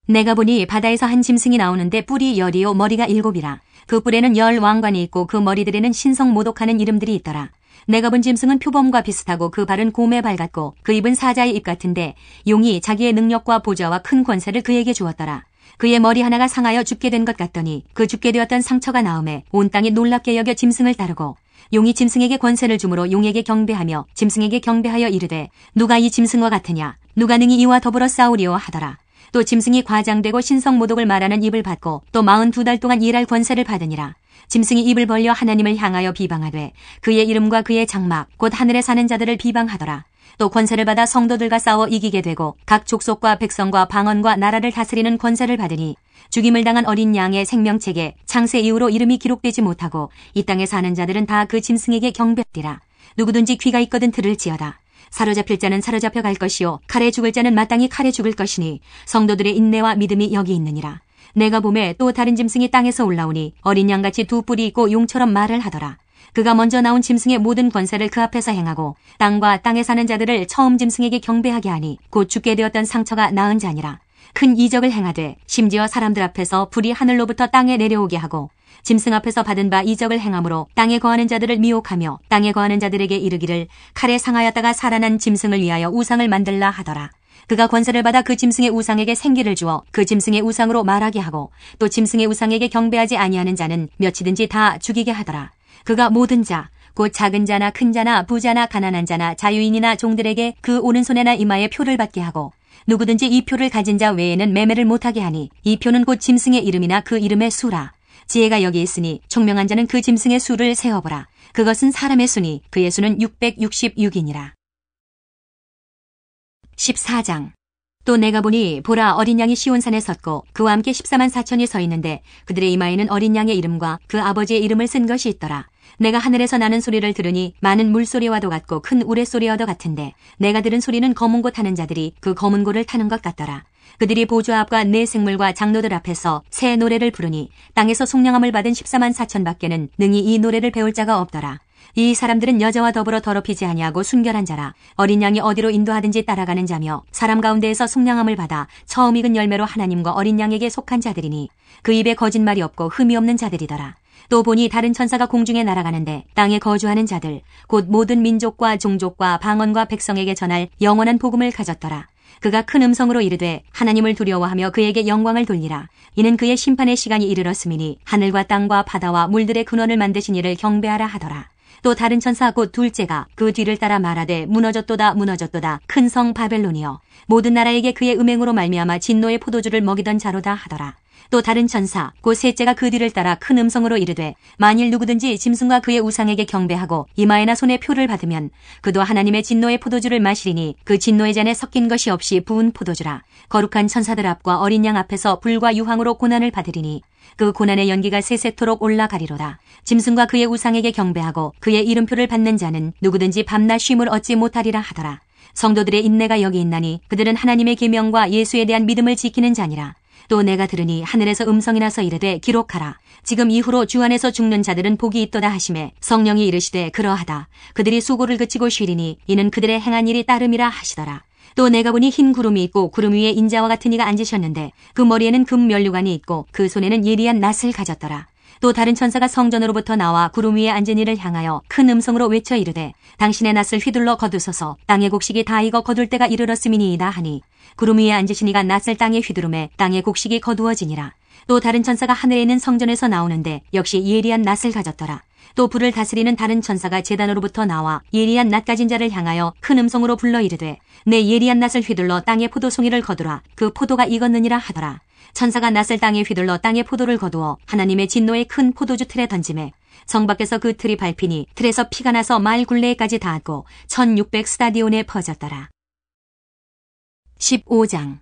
내가 보니 바다에서 한 짐승이 나오는데 뿔이 10이요 머리가 7이라. 그 뿔에는 10 왕관이 있고 그 머리들에는 신성 모독하는 이름들이 있더라. 내가 본 짐승은 표범과 비슷하고 그 발은 곰의 발 같고 그 입은 사자의 입 같은데 용이 자기의 능력과 보좌와 큰 권세를 그에게 주었더라. 그의 머리 하나가 상하여 죽게 된 것 같더니 그 죽게 되었던 상처가 나음에 온 땅이 놀랍게 여겨 짐승을 따르고 용이 짐승에게 권세를 주므로 용에게 경배하며 짐승에게 경배하여 이르되 누가 이 짐승과 같으냐 누가 능히 이와 더불어 싸우리오 하더라. 또 짐승이 과장되고 신성모독을 말하는 입을 받고 또 42달 동안 일할 권세를 받으니라. 짐승이 입을 벌려 하나님을 향하여 비방하되 그의 이름과 그의 장막 곧 하늘에 사는 자들을 비방하더라. 또 권세를 받아 성도들과 싸워 이기게 되고 각 족속과 백성과 방언과 나라를 다스리는 권세를 받으니 죽임을 당한 어린 양의 생명책에 창세 이후로 이름이 기록되지 못하고 이 땅에 사는 자들은 다 그 짐승에게 경배하리라. 누구든지 귀가 있거든 들을지어다. 사로잡힐 자는 사로잡혀 갈 것이요 칼에 죽을 자는 마땅히 칼에 죽을 것이니 성도들의 인내와 믿음이 여기 있느니라. 내가 보매 또 다른 짐승이 땅에서 올라오니 어린 양같이 두 뿔이 있고 용처럼 말을 하더라. 그가 먼저 나온 짐승의 모든 권세를 그 앞에서 행하고 땅과 땅에 사는 자들을 처음 짐승에게 경배하게 하니 곧 죽게 되었던 상처가 나은 자니라. 큰 이적을 행하되 심지어 사람들 앞에서 불이 하늘로부터 땅에 내려오게 하고 짐승 앞에서 받은 바 이적을 행함으로 땅에 거하는 자들을 미혹하며 땅에 거하는 자들에게 이르기를 칼에 상하였다가 살아난 짐승을 위하여 우상을 만들라 하더라. 그가 권세를 받아 그 짐승의 우상에게 생기를 주어 그 짐승의 우상으로 말하게 하고 또 짐승의 우상에게 경배하지 아니하는 자는 몇이든지 다 죽이게 하더라. 그가 모든 자 곧 작은 자나 큰 자나 부자나 가난한 자나 자유인이나 종들에게 그 오른손에나 이마에 표를 받게 하고 누구든지 이 표를 가진 자 외에는 매매를 못하게 하니 이 표는 곧 짐승의 이름이나 그 이름의 수라. 지혜가 여기 있으니 총명한 자는 그 짐승의 수를 세어보라. 그것은 사람의 수니 그의 수는 666이니라. 14장. 또 내가 보니 보라 어린 양이 시온산에 섰고 그와 함께 14만 4천이 서 있는데 그들의 이마에는 어린 양의 이름과 그 아버지의 이름을 쓴 것이 있더라. 내가 하늘에서 나는 소리를 들으니 많은 물소리와도 같고 큰 우레소리와도 같은데 내가 들은 소리는 검은 고 타는 자들이 그 검은 고를 타는 것 같더라. 그들이 보좌 앞과 네 생물과 장로들 앞에서 새 노래를 부르니 땅에서 속량함을 받은 14만 4천 밖에는 능히 이 노래를 배울 자가 없더라. 이 사람들은 여자와 더불어 더럽히지 아니하고 순결한 자라. 어린 양이 어디로 인도하든지 따라가는 자며 사람 가운데에서 속량함을 받아 처음 익은 열매로 하나님과 어린 양에게 속한 자들이니 그 입에 거짓말이 없고 흠이 없는 자들이더라. 또 보니 다른 천사가 공중에 날아가는데 땅에 거주하는 자들 곧 모든 민족과 종족과 방언과 백성에게 전할 영원한 복음을 가졌더라. 그가 큰 음성으로 이르되 하나님을 두려워하며 그에게 영광을 돌리라. 이는 그의 심판의 시간이 이르렀음이니 하늘과 땅과 바다와 물들의 근원을 만드신 이를 경배하라 하더라. 또 다른 천사 곧 둘째가 그 뒤를 따라 말하되 무너졌도다 무너졌도다 큰 성 바벨론이여 모든 나라에게 그의 음행으로 말미암아 진노의 포도주를 먹이던 자로다 하더라. 또 다른 천사 곧 셋째가 그 뒤를 따라 큰 음성으로 이르되 만일 누구든지 짐승과 그의 우상에게 경배하고 이마에나 손에 표를 받으면 그도 하나님의 진노의 포도주를 마시리니 그 진노의 잔에 섞인 것이 없이 부은 포도주라. 거룩한 천사들 앞과 어린 양 앞에서 불과 유황으로 고난을 받으리니 그 고난의 연기가 세세토록 올라가리로다. 짐승과 그의 우상에게 경배하고 그의 이름표를 받는 자는 누구든지 밤낮 쉼을 얻지 못하리라 하더라. 성도들의 인내가 여기 있나니 그들은 하나님의 계명과 예수에 대한 믿음을 지키는 자니라. 또 내가 들으니 하늘에서 음성이 나서 이르되 기록하라. 지금 이후로 주 안에서 죽는 자들은 복이 있도다 하시매 성령이 이르시되 그러하다. 그들이 수고를 그치고 쉬리니 이는 그들의 행한 일이 따름이라 하시더라. 또 내가 보니 흰 구름이 있고 구름 위에 인자와 같은 이가 앉으셨는데 그 머리에는 금 면류관이 있고 그 손에는 예리한 낫을 가졌더라. 또 다른 천사가 성전으로부터 나와 구름 위에 앉은 이를 향하여 큰 음성으로 외쳐 이르되 당신의 낫을 휘둘러 거두소서. 땅의 곡식이 다 익어 거둘 때가 이르렀음이니이다 하니 구름 위에 앉으신 이가 낫을 땅에 휘두르매 땅의 곡식이 거두어지니라. 또 다른 천사가 하늘에 있는 성전에서 나오는데 역시 예리한 낫을 가졌더라. 또 불을 다스리는 다른 천사가 제단으로부터 나와 예리한 낫 가진 자를 향하여 큰 음성으로 불러 이르되 내 예리한 낫을 휘둘러 땅의 포도송이를 거두라. 그 포도가 익었느니라 하더라. 천사가 낫을 땅에 휘둘러 땅의 포도를 거두어 하나님의 진노의 큰 포도주 틀에 던지매 성 밖에서 그 틀이 밟히니 틀에서 피가 나서 말 굴레에까지 닿았고 1600 스타디온에 퍼졌더라. 15장.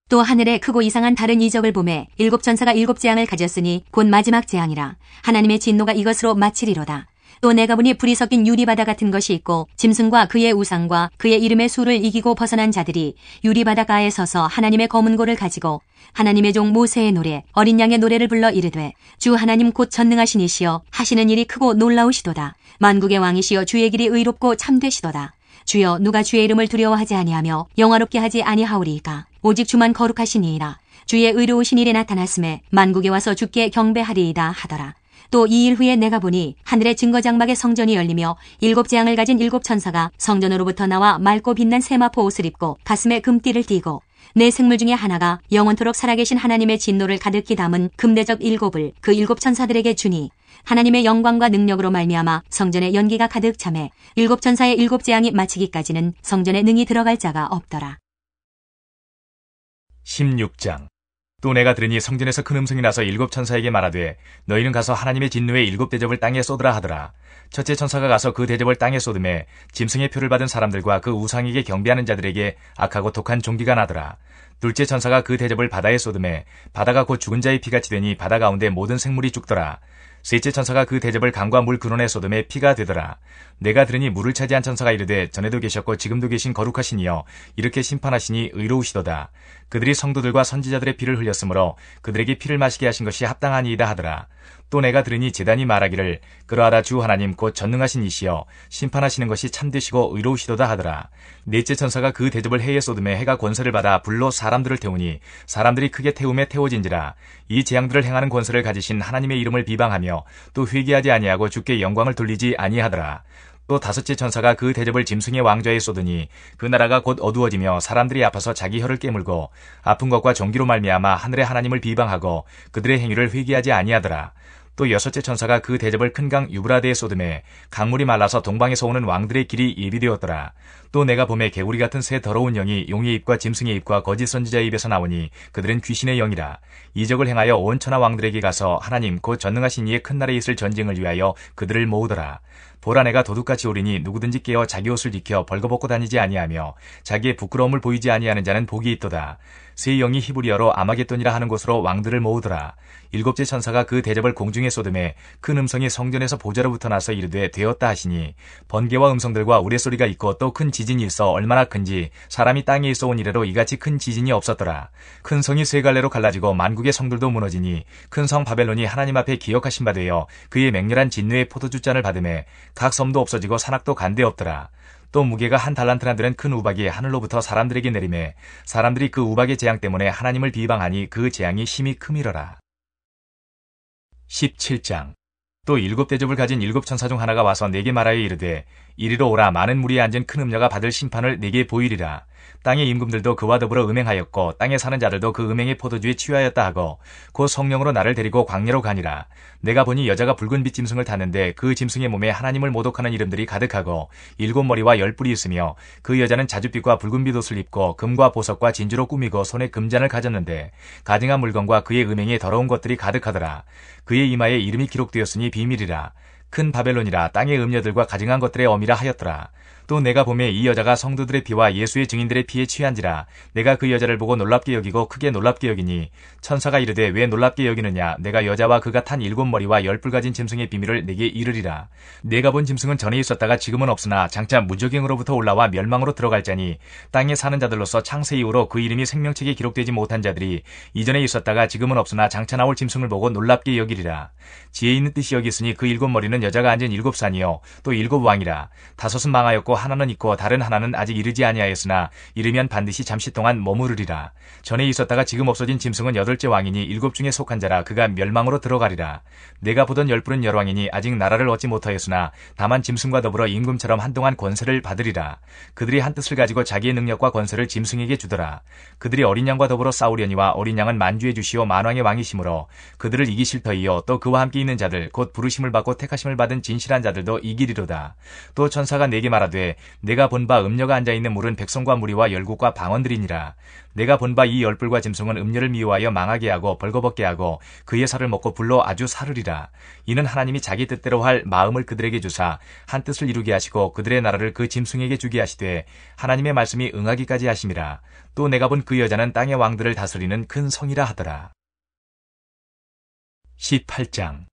또 하늘에 크고 이상한 다른 이적을 보매 일곱 천사가 일곱 재앙을 가졌으니 곧 마지막 재앙이라. 하나님의 진노가 이것으로 마치리로다. 또 내가 보니 불이 섞인 유리바다 같은 것이 있고 짐승과 그의 우상과 그의 이름의 수를 이기고 벗어난 자들이 유리바다가에 서서 하나님의 검은 고를 가지고 하나님의 종 모세의 노래 어린 양의 노래를 불러 이르되 주 하나님 곧 전능하신 이시여 하시는 일이 크고 놀라우시도다. 만국의 왕이시여 주의 길이 의롭고 참되시도다. 주여 누가 주의 이름을 두려워하지 아니하며 영화롭게 하지 아니하오리이까. 오직 주만 거룩하시니이다. 주의 의로우신 일이 나타났음에 만국에 와서 주께 경배하리이다 하더라. 또 이 일 후에 내가 보니 하늘의 증거장막의 성전이 열리며 일곱 재앙을 가진 일곱 천사가 성전으로부터 나와 맑고 빛난 세마포 옷을 입고 가슴에 금띠를 띠고 네 생물 중에 하나가 영원토록 살아계신 하나님의 진노를 가득히 담은 금대접 일곱을 그 일곱 천사들에게 주니 하나님의 영광과 능력으로 말미암아 성전에 연기가 가득 차매 일곱 천사의 일곱 재앙이 마치기까지는 성전에 능히 들어갈 자가 없더라. 16장. 또 내가 들으니 성전에서 큰 음성이 나서 일곱 천사에게 말하되 너희는 가서 하나님의 진노의 일곱 대접을 땅에 쏟으라 하더라. 첫째 천사가 가서 그 대접을 땅에 쏟음에 짐승의 표를 받은 사람들과 그 우상에게 경배하는 자들에게 악하고 독한 종기가 나더라. 둘째 천사가 그 대접을 바다에 쏟음에 바다가 곧 죽은 자의 피같이 되니 바다 가운데 모든 생물이 죽더라. 셋째 천사가 그 대접을 강과 물 근원의 소돔에 피가 되더라. 내가 들으니 물을 차지한 천사가 이르되 전에도 계셨고 지금도 계신 거룩하신 이여 이렇게 심판하시니 의로우시도다. 그들이 성도들과 선지자들의 피를 흘렸으므로 그들에게 피를 마시게 하신 것이 합당하니이다 하더라. 또 내가 들으니 제단이 말하기를 그러하라 주 하나님 곧 전능하신 이시여 심판하시는 것이 참되시고 의로우시도다 하더라. 넷째 천사가 그 대접을 해에 쏟음에 해가 권세를 받아 불로 사람들을 태우니 사람들이 크게 태움에 태워진지라. 이 재앙들을 행하는 권세를 가지신 하나님의 이름을 비방하며 또 회개하지 아니하고 주께 영광을 돌리지 아니하더라. 또 다섯째 천사가 그 대접을 짐승의 왕좌에 쏟으니 그 나라가 곧 어두워지며 사람들이 아파서 자기 혀를 깨물고 아픈 것과 종기로 말미암아 하늘의 하나님을 비방하고 그들의 행위를 회개하지 아니하더라. 또 여섯째 천사가 그 대접을 큰 강 유브라데에 쏟음에 강물이 말라서 동방에서 오는 왕들의 길이 예비되었더라. 또 내가 봄에 개구리 같은 새 더러운 영이 용의 입과 짐승의 입과 거짓 선지자의 입에서 나오니 그들은 귀신의 영이라. 이적을 행하여 온 천하 왕들에게 가서 하나님 곧 전능하신 이의 큰 날에 있을 전쟁을 위하여 그들을 모으더라. 보라 내가 도둑같이 오리니 누구든지 깨어 자기 옷을 지켜 벌거벗고 다니지 아니하며 자기의 부끄러움을 보이지 아니하는 자는 복이 있도다. 새 영이 히브리어로 아마겟돈이라 하는 곳으로 왕들을 모으더라. 일곱째 천사가 그 대접을 공중에 쏟음에 큰 음성이 성전에서 보좌로부터 나서 이르되 되었다 하시니 번개와 음성들과 우레소리가 있고 또 큰 지진이 있어 얼마나 큰지 사람이 땅에 있어 온 이래로 이같이 큰 지진이 없었더라. 큰 성이 세 갈래로 갈라지고 만국의 성들도 무너지니 큰 성 바벨론이 하나님 앞에 기억하신 바 되어 그의 맹렬한 진노의 포도주잔을 받음에 각 섬도 없어지고 산악도 간데 없더라. 또 무게가 한 달란트나 되는 큰 우박이 하늘로부터 사람들에게 내리매 사람들이 그 우박의 재앙 때문에 하나님을 비방하니 그 재앙이 심히 크미러라. 17장. 또 일곱 대접을 가진 일곱 천사 중 하나가 와서 내게 말하여 이르되 이리로 오라. 많은 무리에 앉은 큰 음녀가 받을 심판을 내게 보이리라. 땅의 임금들도 그와 더불어 음행하였고 땅에 사는 자들도 그 음행의 포도주에 취하였다 하고 곧 성령으로 나를 데리고 광야로 가니라. 내가 보니 여자가 붉은 빛 짐승을 탔는데 그 짐승의 몸에 하나님을 모독하는 이름들이 가득하고 일곱 머리와 열 뿔이 있으며 그 여자는 자줏빛과 붉은빛 옷을 입고 금과 보석과 진주로 꾸미고 손에 금잔을 가졌는데 가증한 물건과 그의 음행에 더러운 것들이 가득하더라. 그의 이마에 이름이 기록되었으니 비밀이라. 큰 바벨론이라 땅의 음녀들과 가증한 것들의 어미라 하였더라. 또 내가 보매 이 여자가 성도들의 피와 예수의 증인들의 피에 취한지라. 내가 그 여자를 보고 놀랍게 여기고 크게 놀랍게 여기니 천사가 이르되 왜 놀랍게 여기느냐. 내가 여자와 그가 탄 일곱 머리와 열 뿔 가진 짐승의 비밀을 내게 이르리라. 내가 본 짐승은 전에 있었다가 지금은 없으나 장차 무저갱으로부터 올라와 멸망으로 들어갈 자니 땅에 사는 자들로서 창세 이후로 그 이름이 생명책에 기록되지 못한 자들이 이전에 있었다가 지금은 없으나 장차 나올 짐승을 보고 놀랍게 여기리라. 지혜 있는 뜻이 여기 있으니 그 일곱 머리는 여자가 앉은 일곱 산이요 또 일곱 왕이라. 다섯은 망하였고 하나는 있고 다른 하나는 아직 이르지 아니하였으나 이르면 반드시 잠시 동안 머무르리라. 전에 있었다가 지금 없어진 짐승은 여덟째 왕이니 일곱 중에 속한 자라. 그가 멸망으로 들어가리라. 내가 보던 열 뿔은 열 왕이니 아직 나라를 얻지 못하였으나 다만 짐승과 더불어 임금처럼 한동안 권세를 받으리라. 그들이 한 뜻을 가지고 자기의 능력과 권세를 짐승에게 주더라. 그들이 어린 양과 더불어 싸우려니와 어린 양은 만주의 주시오 만왕의 왕이시므로 그들을 이기실 터이요 또 그와 함께 있는 자들 곧 부르심을 받고 택하심을 받은 진실한 자들도 이기리로다. 또 천사가 내게 말하되 내가 본 바 음녀가 앉아있는 물은 백성과 무리와 열국과 방언들이니라. 내가 본 바 이 열뿔과 짐승은 음녀를 미워하여 망하게 하고 벌거벗게 하고 그의 살을 먹고 불로 아주 사르리라. 이는 하나님이 자기 뜻대로 할 마음을 그들에게 주사 한 뜻을 이루게 하시고 그들의 나라를 그 짐승에게 주게 하시되 하나님의 말씀이 응하기까지 하심이라. 또 내가 본 그 여자는 땅의 왕들을 다스리는 큰 성이라 하더라. 18장.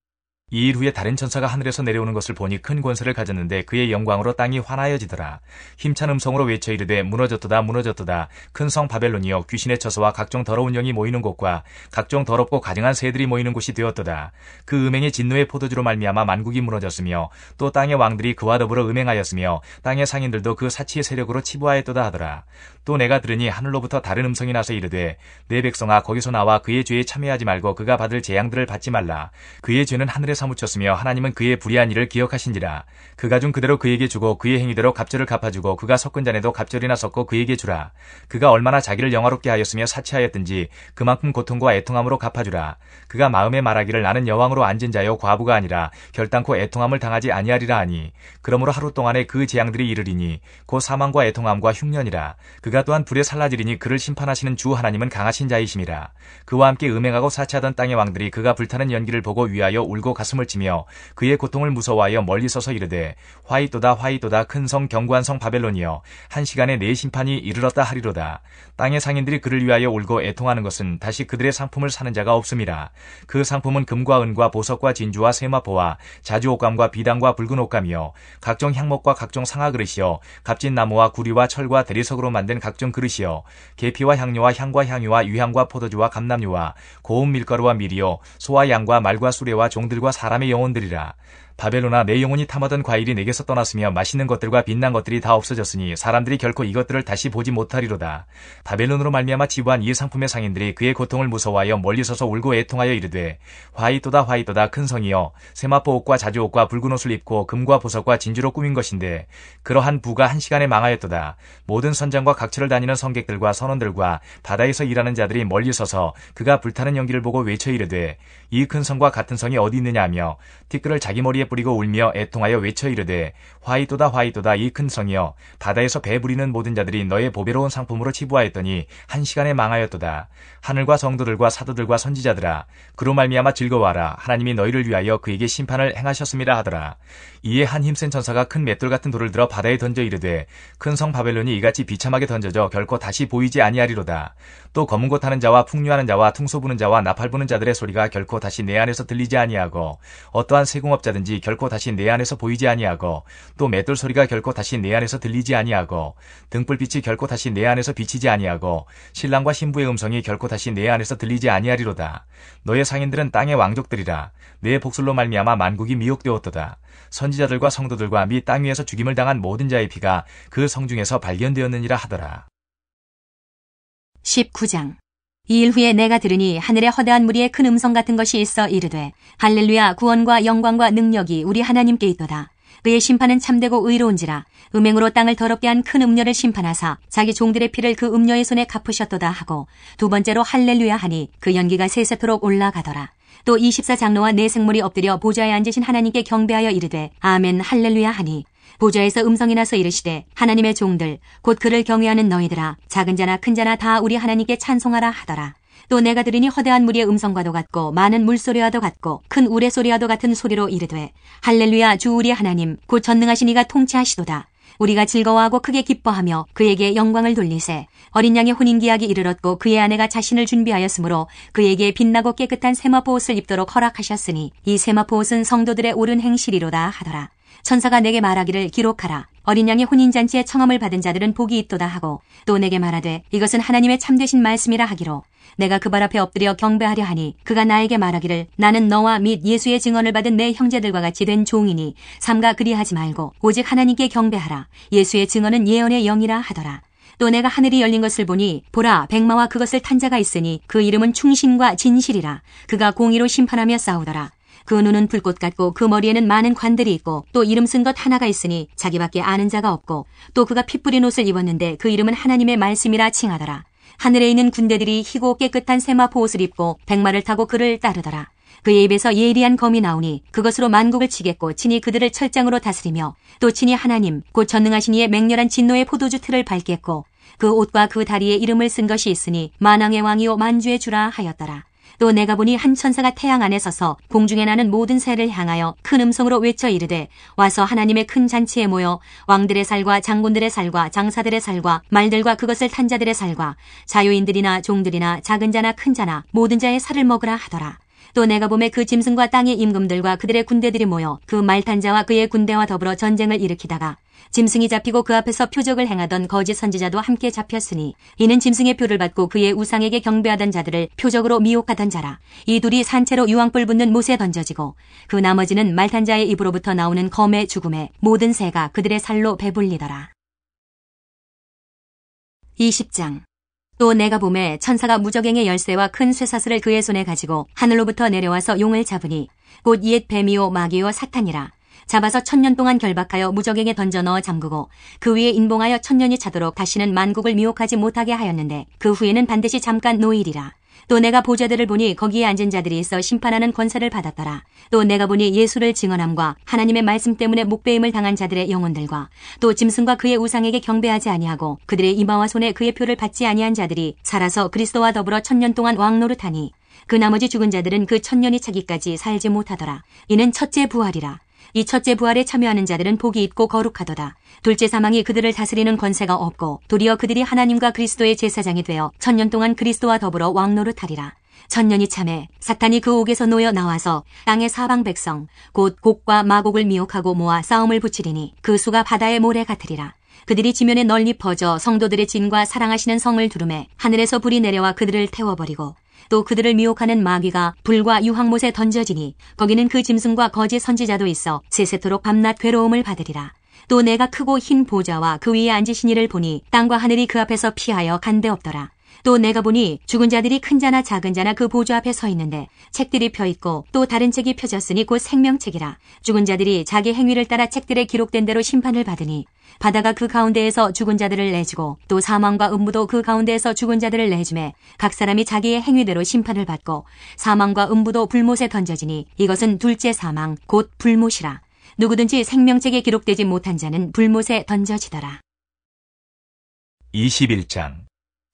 이 일 후에 다른 천사가 하늘에서 내려오는 것을 보니 큰 권세를 가졌는데 그의 영광으로 땅이 환하여지더라. 힘찬 음성으로 외쳐 이르되 무너졌도다 무너졌도다. 큰 성 바벨론이여 귀신의 처소와 각종 더러운 영이 모이는 곳과 각종 더럽고 가증한 새들이 모이는 곳이 되었도다. 그 음행의 진노의 포도주로 말미암아 만국이 무너졌으며 또 땅의 왕들이 그와 더불어 음행하였으며 땅의 상인들도 그 사치의 세력으로 치부하였도다 하더라. 또 내가 들으니 하늘로부터 다른 음성이 나서 이르되 내 백성아 거기서 나와 그의 죄에 참여하지 말고 그가 받을 재앙들을 받지 말라. 그의 죄는 하늘에서 사무쳤으며 하나님은 그의 불의한 일을 기억하신지라. 그가 준 그대로 그에게 주고 그의 행위대로 갑절을 갚아주고 그가 섞은 잔에도 갑절이나 섞어 그에게 주라. 그가 얼마나 자기를 영화롭게 하였으며 사치하였든지 그만큼 고통과 애통함으로 갚아주라. 그가 마음에 말하기를 나는 여왕으로 앉은 자요 과부가 아니라 결단코 애통함을 당하지 아니하리라 하니 그러므로 하루 동안에 그 재앙들이 이르리니 곧 사망과 애통함과 흉년이라. 그가 또한 불에 살라지리니 그를 심판하시는 주 하나님은 강하신 자이심이라. 그와 함께 음행하고 사치하던 땅의 왕들이 그가 불타는 연기를 보고 위하여 울고 갔 가슴을 치며 그의 고통을 무서워하여 멀리 서서 이르되 화이또다 화이또다 큰 성 견고한 성 바벨론이여 한 시간에 내 심판이 이르렀다 하리로다. 땅의 상인들이 그를 위하여 울고 애통하는 것은 다시 그들의 상품을 사는 자가 없음이라. 그 상품은 금과 은과 보석과 진주와 세마포와 자주 옷감과 비단과 붉은 옷감이요 각종 향목과 각종 상아 그릇이요 값진 나무와 구리와 철과 대리석으로 만든 각종 그릇이요 계피와 향료와 향과 향유와 유향과 포도주와 감람유와 고운 밀가루와 밀이요 소와 양과 말과 수레와 종들과 사람의 영혼들이라. 바벨론아, 내 영혼이 탐하던 과일이 내게서 떠났으며 맛있는 것들과 빛난 것들이 다 없어졌으니 사람들이 결코 이것들을 다시 보지 못하리로다. 바벨론으로 말미암아 지부한 이 상품의 상인들이 그의 고통을 무서워하여 멀리 서서 울고 애통하여 이르되 화이또다 화이또다 큰 성이여 세마포 옷과 자주 옷과 붉은 옷을 입고 금과 보석과 진주로 꾸민 것인데 그러한 부가 한 시간에 망하였도다. 모든 선장과 각처를 다니는 성객들과 선원들과 바다에서 일하는 자들이 멀리 서서 그가 불타는 연기를 보고 외쳐 이르되 이 큰 성과 같은 성이 어디 있느냐 하며 티끌을 자기 머리에 뿌리고 울며 애통하여 외쳐 이르되 화이또다 화이또다 이 큰 성이여 바다에서 배 부리는 모든 자들이 너의 보배로운 상품으로 치부하였더니 한 시간에 망하였도다. 하늘과 성도들과 사도들과 선지자들아 그로 말미암아 즐거워하라. 하나님이 너희를 위하여 그에게 심판을 행하셨음이라 하더라. 이에 한 힘센 천사가 큰 맷돌 같은 돌을 들어 바다에 던져 이르되 큰 성 바벨론이 이같이 비참하게 던져져 결코 다시 보이지 아니하리로다. 또 검은 고 타는 자와 풍류하는 자와 퉁소 부는 자와 나팔 부는 자들의 소리가 결코 다시 내 안에서 들리지 아니하고 어떠한 세공업자든지 결코 다시 내 안에서 보이지 아니하고 또 맷돌 소리가 결코 다시 내 안에서 들리지 아니하고 등불빛이 결코 다시 내 안에서 비치지 아니하고 신랑과 신부의 음성이 결코 다시 내 안에서 들리지 아니하리로다. 너의 상인들은 땅의 왕족들이라. 내 복술로 말미암아 만국이 미혹되었도다. 선지자들과 성도들과 및 땅 위에서 죽임을 당한 모든 자의 피가 그 성 중에서 발견되었느니라 하더라. 19장. 이 일 후에 내가 들으니 하늘에 허다한 무리의 큰 음성 같은 것이 있어 이르되 할렐루야 구원과 영광과 능력이 우리 하나님께 있도다. 그의 심판은 참되고 의로운지라. 음행으로 땅을 더럽게 한 큰 음녀를 심판하사 자기 종들의 피를 그 음녀의 손에 갚으셨도다 하고 두 번째로 할렐루야 하니 그 연기가 세세토록 올라가더라. 또 24장로와 네 생물이 엎드려 보좌에 앉으신 하나님께 경배하여 이르되 아멘 할렐루야 하니 보좌에서 음성이 나서 이르시되 하나님의 종들 곧 그를 경외하는 너희들아 작은 자나 큰 자나 다 우리 하나님께 찬송하라 하더라. 또 내가 들으니 허다한 무리의 음성과도 같고 많은 물소리와도 같고 큰 우레소리와도 같은 소리로 이르되 할렐루야 주 우리 하나님 곧 전능하신 이가 통치하시도다. 우리가 즐거워하고 크게 기뻐하며 그에게 영광을 돌리세. 어린 양의 혼인기약이 이르렀고 그의 아내가 자신을 준비하였으므로 그에게 빛나고 깨끗한 세마포 옷을 입도록 허락하셨으니 이 세마포 옷은 성도들의 옳은 행실이로다 하더라. 천사가 내게 말하기를 기록하라. 어린 양의 혼인잔치에 청함을 받은 자들은 복이 있도다 하고 또 내게 말하되 이것은 하나님의 참되신 말씀이라 하기로 내가 그 발 앞에 엎드려 경배하려 하니 그가 나에게 말하기를 나는 너와 및 예수의 증언을 받은 내 형제들과 같이 된 종이니 삼가 그리하지 말고 오직 하나님께 경배하라. 예수의 증언은 예언의 영이라 하더라. 또 내가 하늘이 열린 것을 보니 보라 백마와 그것을 탄 자가 있으니 그 이름은 충신과 진실이라. 그가 공의로 심판하며 싸우더라. 그 눈은 불꽃 같고 그 머리에는 많은 관들이 있고 또 이름 쓴 것 하나가 있으니 자기밖에 아는 자가 없고 또 그가 피 뿌린 옷을 입었는데 그 이름은 하나님의 말씀이라 칭하더라. 하늘에 있는 군대들이 희고 깨끗한 세마포 옷을 입고 백마를 타고 그를 따르더라. 그의 입에서 예리한 검이 나오니 그것으로 만국을 치겠고 친히 그들을 철장으로 다스리며 또 친히 하나님 곧 전능하신 이의 맹렬한 진노의 포도주 틀을 밟겠고 그 옷과 그 다리에 이름을 쓴 것이 있으니 만왕의 왕이요 만주의 주라 하였더라. 또 내가 보니 한 천사가 태양 안에 서서 공중에 나는 모든 새를 향하여 큰 음성으로 외쳐 이르되 와서 하나님의 큰 잔치에 모여 왕들의 살과 장군들의 살과 장사들의 살과 말들과 그것을 탄 자들의 살과 자유인들이나 종들이나 작은 자나 큰 자나 모든 자의 살을 먹으라 하더라. 또 내가 보매 그 짐승과 땅의 임금들과 그들의 군대들이 모여 그 말탄 자와 그의 군대와 더불어 전쟁을 일으키다가 짐승이 잡히고 그 앞에서 표적을 행하던 거짓 선지자도 함께 잡혔으니 이는 짐승의 표를 받고 그의 우상에게 경배하던 자들을 표적으로 미혹하던 자라. 이 둘이 산채로 유황불 붙는 못에 던져지고 그 나머지는 말탄 자의 입으로부터 나오는 검의 죽음에 모든 새가 그들의 살로 배불리더라. 20장. 또 내가 보매 천사가 무저갱의 열쇠와 큰 쇠사슬을 그의 손에 가지고 하늘로부터 내려와서 용을 잡으니 곧 옛 뱀이요 마귀요 사탄이라. 잡아서 1000년 동안 결박하여 무저갱에 던져 넣어 잠그고 그 위에 인봉하여 1000년이 차도록 다시는 만국을 미혹하지 못하게 하였는데 그 후에는 반드시 잠깐 노일이라. 또 내가 보좌들을 보니 거기에 앉은 자들이 있어 심판하는 권세를 받았더라. 또 내가 보니 예수를 증언함과 하나님의 말씀 때문에 목배임을 당한 자들의 영혼들과 또 짐승과 그의 우상에게 경배하지 아니하고 그들의 이마와 손에 그의 표를 받지 아니한 자들이 살아서 그리스도와 더불어 1000년 동안 왕노릇하니 그 나머지 죽은 자들은 그 천년이 차기까지 살지 못하더라. 이는 첫째 부활이라. 이 첫째 부활에 참여하는 자들은 복이 있고 거룩하도다. 둘째 사망이 그들을 다스리는 권세가 없고 도리어 그들이 하나님과 그리스도의 제사장이 되어 천년 동안 그리스도와 더불어 왕노릇하리라. 천년이 참에 사탄이 그 옥에서 놓여 나와서 땅의 사방 백성 곧 곡과 마곡을 미혹하고 모아 싸움을 붙이리니 그 수가 바다의 모래 같으리라. 그들이 지면에 널리 퍼져 성도들의 진과 사랑하시는 성을 두르매 하늘에서 불이 내려와 그들을 태워버리고 또 그들을 미혹하는 마귀가 불과 유황못에 던져지니 거기는 그 짐승과 거짓 선지자도 있어 세세토록 밤낮 괴로움을 받으리라. 또 내가 크고 흰 보좌와 그 위에 앉으신 이를 보니 땅과 하늘이 그 앞에서 피하여 간데 없더라. 또 내가 보니 죽은 자들이 큰 자나 작은 자나 그 보좌 앞에 서 있는데 책들이 펴 있고 또 다른 책이 펴졌으니 곧 생명책이라. 죽은 자들이 자기 행위를 따라 책들에 기록된 대로 심판을 받으니 바다가 그 가운데에서 죽은 자들을 내주고 또 사망과 음부도 그 가운데에서 죽은 자들을 내주매 각 사람이 자기의 행위대로 심판을 받고 사망과 음부도 불못에 던져지니 이것은 둘째 사망 곧 불못이라. 누구든지 생명책에 기록되지 못한 자는 불못에 던져지더라. 21장.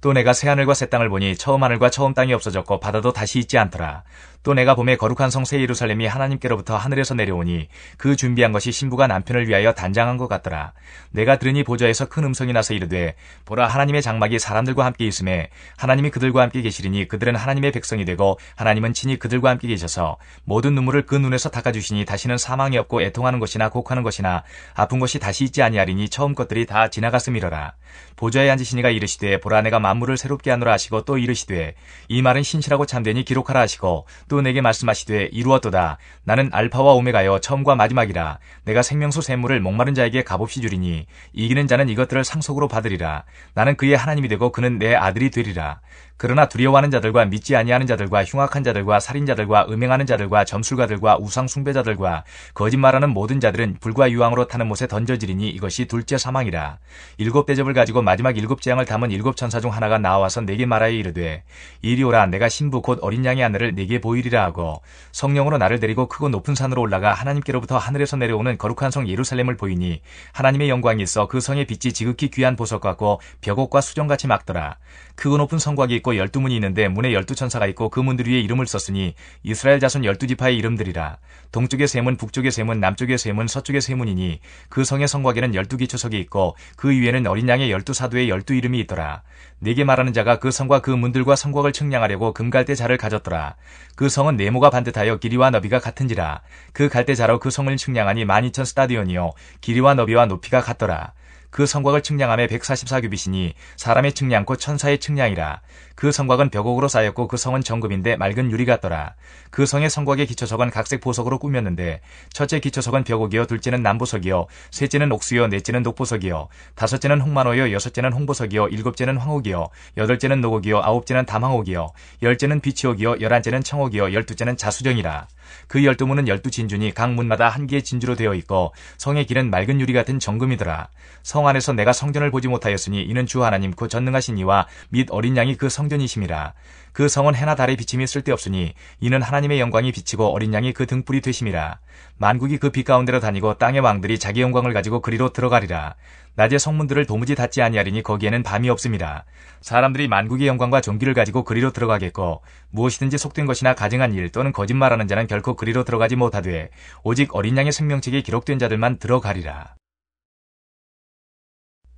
또 내가 새하늘과 새 땅을 보니 처음 하늘과 처음 땅이 없어졌고 바다도 다시 있지 않더라. 또 내가 봄에 거룩한 성 새 예루살렘이 하나님께로부터 하늘에서 내려오니 그 준비한 것이 신부가 남편을 위하여 단장한 것 같더라. 내가 들으니 보좌에서 큰 음성이 나서 이르되 보라 하나님의 장막이 사람들과 함께 있음에 하나님이 그들과 함께 계시리니 그들은 하나님의 백성이 되고 하나님은 친히 그들과 함께 계셔서 모든 눈물을 그 눈에서 닦아주시니 다시는 사망이 없고 애통하는 것이나 곡하는 것이나 아픈 것이 다시 있지 아니하리니 처음 것들이 다 지나갔음이러라. 보좌에 앉으신 이가 이르시되 보라 내가 만물을 새롭게 하노라 하시고 또 이르시되 이 말은 신실하고 참되니 기록하라 하시고 또 내게 말씀하시되 이루었도다. 나는 알파와 오메가여 처음과 마지막이라. 내가 생명수 샘물을 목마른 자에게 값없이 주리니 이기는 자는 이것들을 상속으로 받으리라. 나는 그의 하나님이 되고 그는 내 아들이 되리라. 그러나 두려워하는 자들과 믿지 아니하는 자들과 흉악한 자들과 살인자들과 음행하는 자들과 점술가들과 우상 숭배자들과 거짓말하는 모든 자들은 불과 유황으로 타는 못에 던져지리니 이것이 둘째 사망이라. 일곱 대접을 가지고 마지막 일곱 재앙을 담은 일곱 천사 중 하나가 나와서 내게 말하여 이르되 이리 오라. 내가 신부 곧 어린 양의 하늘을 내게 보이리라 하고 성령으로 나를 데리고 크고 높은 산으로 올라가 하나님께로부터 하늘에서 내려오는 거룩한 성 예루살렘을 보이니 하나님의 영광이 있어 그 성의 빛이 지극히 귀한 보석 같고 벽옥과 수정같이 막더라. 크고 높은 성곽이 있고 12문이 있는데 문에 12천사가 있고 그 문들 위에 이름을 썼으니 이스라엘 자손 12지파의 이름들이라. 동쪽의 세 문, 북쪽의 세 문, 남쪽의 세 문, 서쪽의 세 문이니 그 성의 성곽에는 12기초석이 있고 그 위에는 어린 양의 12사도의 12이름이 있더라. 내게 말하는 자가 그 성과 그 문들과 성곽을 측량하려고 금갈대 자를 가졌더라. 그 성은 네모가 반듯하여 길이와 너비가 같은지라. 그 갈대 자로 그 성을 측량하니 12,000 스타디온이요 길이와 너비와 높이가 같더라. 그 성곽을 측량함에 144규빗이니 사람의 측량 곧 천사의 측량이라. 그 성곽은 벽옥으로 쌓였고 그 성은 정금인데 맑은 유리 같더라. 그 성의 성곽의 기초석은 각색 보석으로 꾸몄는데 첫째 기초석은 벽옥이요 둘째는 남보석이요 셋째는 옥수요 넷째는 독보석이요 다섯째는 홍만호요 여섯째는 홍보석이요 일곱째는 황옥이요 여덟째는 노곡이요 아홉째는 담황옥이요 열째는 비치옥이요 열한째는 청옥이요 열두째는 자수정이라. 그 12문은 12진주니 각 문마다 한 개의 진주로 되어 있고 성의 길은 맑은 유리 같은 정금이더라. 성 안에서 내가 성전을 보지 못하였으니 이는 주 하나님 그 전능하신 이와 및 어린 양이 그 성전이심이라. 그 성은 해나 달의 비침이 쓸데없으니 이는 하나님의 영광이 비치고 어린 양이 그 등불이 되심이라. 만국이 그 빛 가운데로 다니고 땅의 왕들이 자기 영광을 가지고 그리로 들어가리라. 낮에 성문들을 도무지 닫지 아니하리니 거기에는 밤이 없음이라. 사람들이 만국의 영광과 존귀를 가지고 그리로 들어가겠고 무엇이든지 속된 것이나 가증한 일 또는 거짓말하는 자는 결코 그리로 들어가지 못하되 오직 어린 양의 생명책에 기록된 자들만 들어가리라.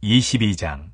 22장.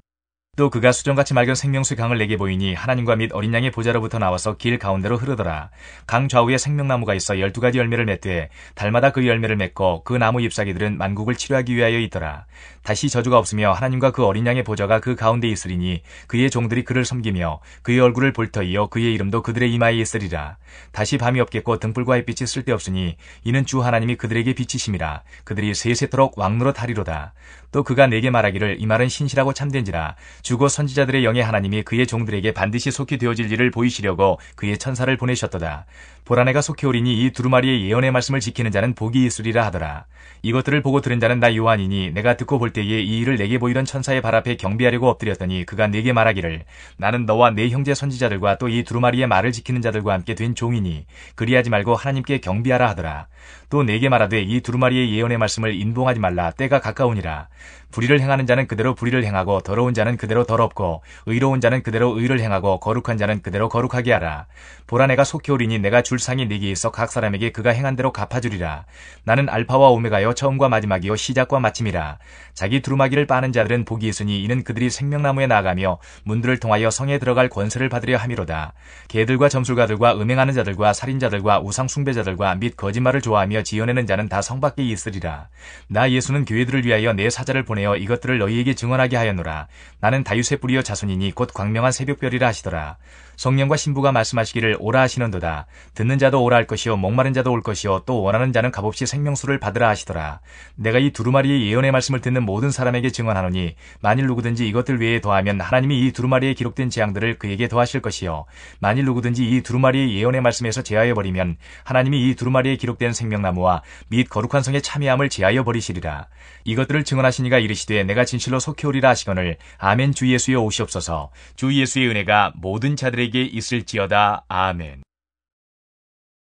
또 그가 수정같이 맑은 생명수 강을 내게 보이니 하나님과 및 어린 양의 보좌로부터 나와서 길 가운데로 흐르더라. 강 좌우에 생명나무가 있어 12가지 열매를 맺되 달마다 그 열매를 맺고 그 나무 잎사귀들은 만국을 치료하기 위하여 있더라. 다시 저주가 없으며 하나님과 그 어린 양의 보좌가 그 가운데 있으리니 그의 종들이 그를 섬기며 그의 얼굴을 볼 터이요 그의 이름도 그들의 이마에 있으리라. 다시 밤이 없겠고 등불과 햇빛이 쓸데없으니 이는 주 하나님이 그들에게 비치심이라. 그들이 세세토록 왕노릇하리로다. 또 그가 내게 말하기를 이 말은 신실하고 참된지라. 주고 선지자들의 영의 하나님이 그의 종들에게 반드시 속히 되어질 일을 보이시려고 그의 천사를 보내셨도다. 보라 내가 속히 오리니 이 두루마리의 예언의 말씀을 지키는 자는 복이 있으리라 하더라. 이것들을 보고 들은 자는 나 요한이니 내가 듣고 볼 때에 이 일을 내게 보이던 천사의 발 앞에 경배하려고 엎드렸더니 그가 내게 말하기를 나는 너와 내 형제 선지자들과 또 이 두루마리의 말을 지키는 자들과 함께 된 종이니 그리하지 말고 하나님께 경배하라 하더라. 또 내게 말하되 이 두루마리의 예언의 말씀을 인봉하지 말라. 때가 가까우니라. 불의를 행하는 자는 그대로 불의를 행하고 더러운 자는 그대로 더럽고 의로운 자는 그대로 의를 행하고 거룩한 자는 그대로 거룩하게 하라. 보라 내가 속히 오리니 내가 줄 상이 네게 있어 각 사람에게 그가 행한 대로 갚아주리라. 나는 알파와 오메가여 처음과 마지막이요 시작과 마침이라. 자기 두루마기를 빠는 자들은 복이 있으니 이는 그들이 생명나무에 나아가며 문들을 통하여 성에 들어갈 권세를 받으려 함이로다. 개들과 점술가들과 음행하는 자들과 살인자들과 우상 숭배자들과 및 거짓말을 좋아하며 지어내는 자는 다 성 밖에 있으리라. 나 예수는 교회들을 위하여 내 사자를 보내어 이것들을 너희에게 증언하게 하였노라. 나는 다윗의 뿌리여 자손이니 곧 광명한 새벽별이라 하시더라. 성령과 신부가 말씀하시기를 오라 하시는도다. 듣는 자도 오라 할 것이요 목마른 자도 올 것이요 또 원하는 자는 값없이 생명수를 받으라 하시더라. 내가 이 두루마리의 예언의 말씀을 듣는 모든 사람에게 증언하노니 만일 누구든지 이것들 외에 더하면 하나님이 이 두루마리에 기록된 재앙들을 그에게 더하실 것이요 만일 누구든지 이 두루마리의 예언의 말씀에서 제하여 버리면 하나님이 이 두루마리에 기록된 생명나무와 및 거룩한 성의 참여함을 제하여 버리시리라. 이것들을 증언하시니가 이르시되 내가 진실로 속히 오리라 하시거늘 아멘. 주 예수여 오시옵소서. 주 예수의 은혜가 모든 자들에게 있을지어다. 아멘.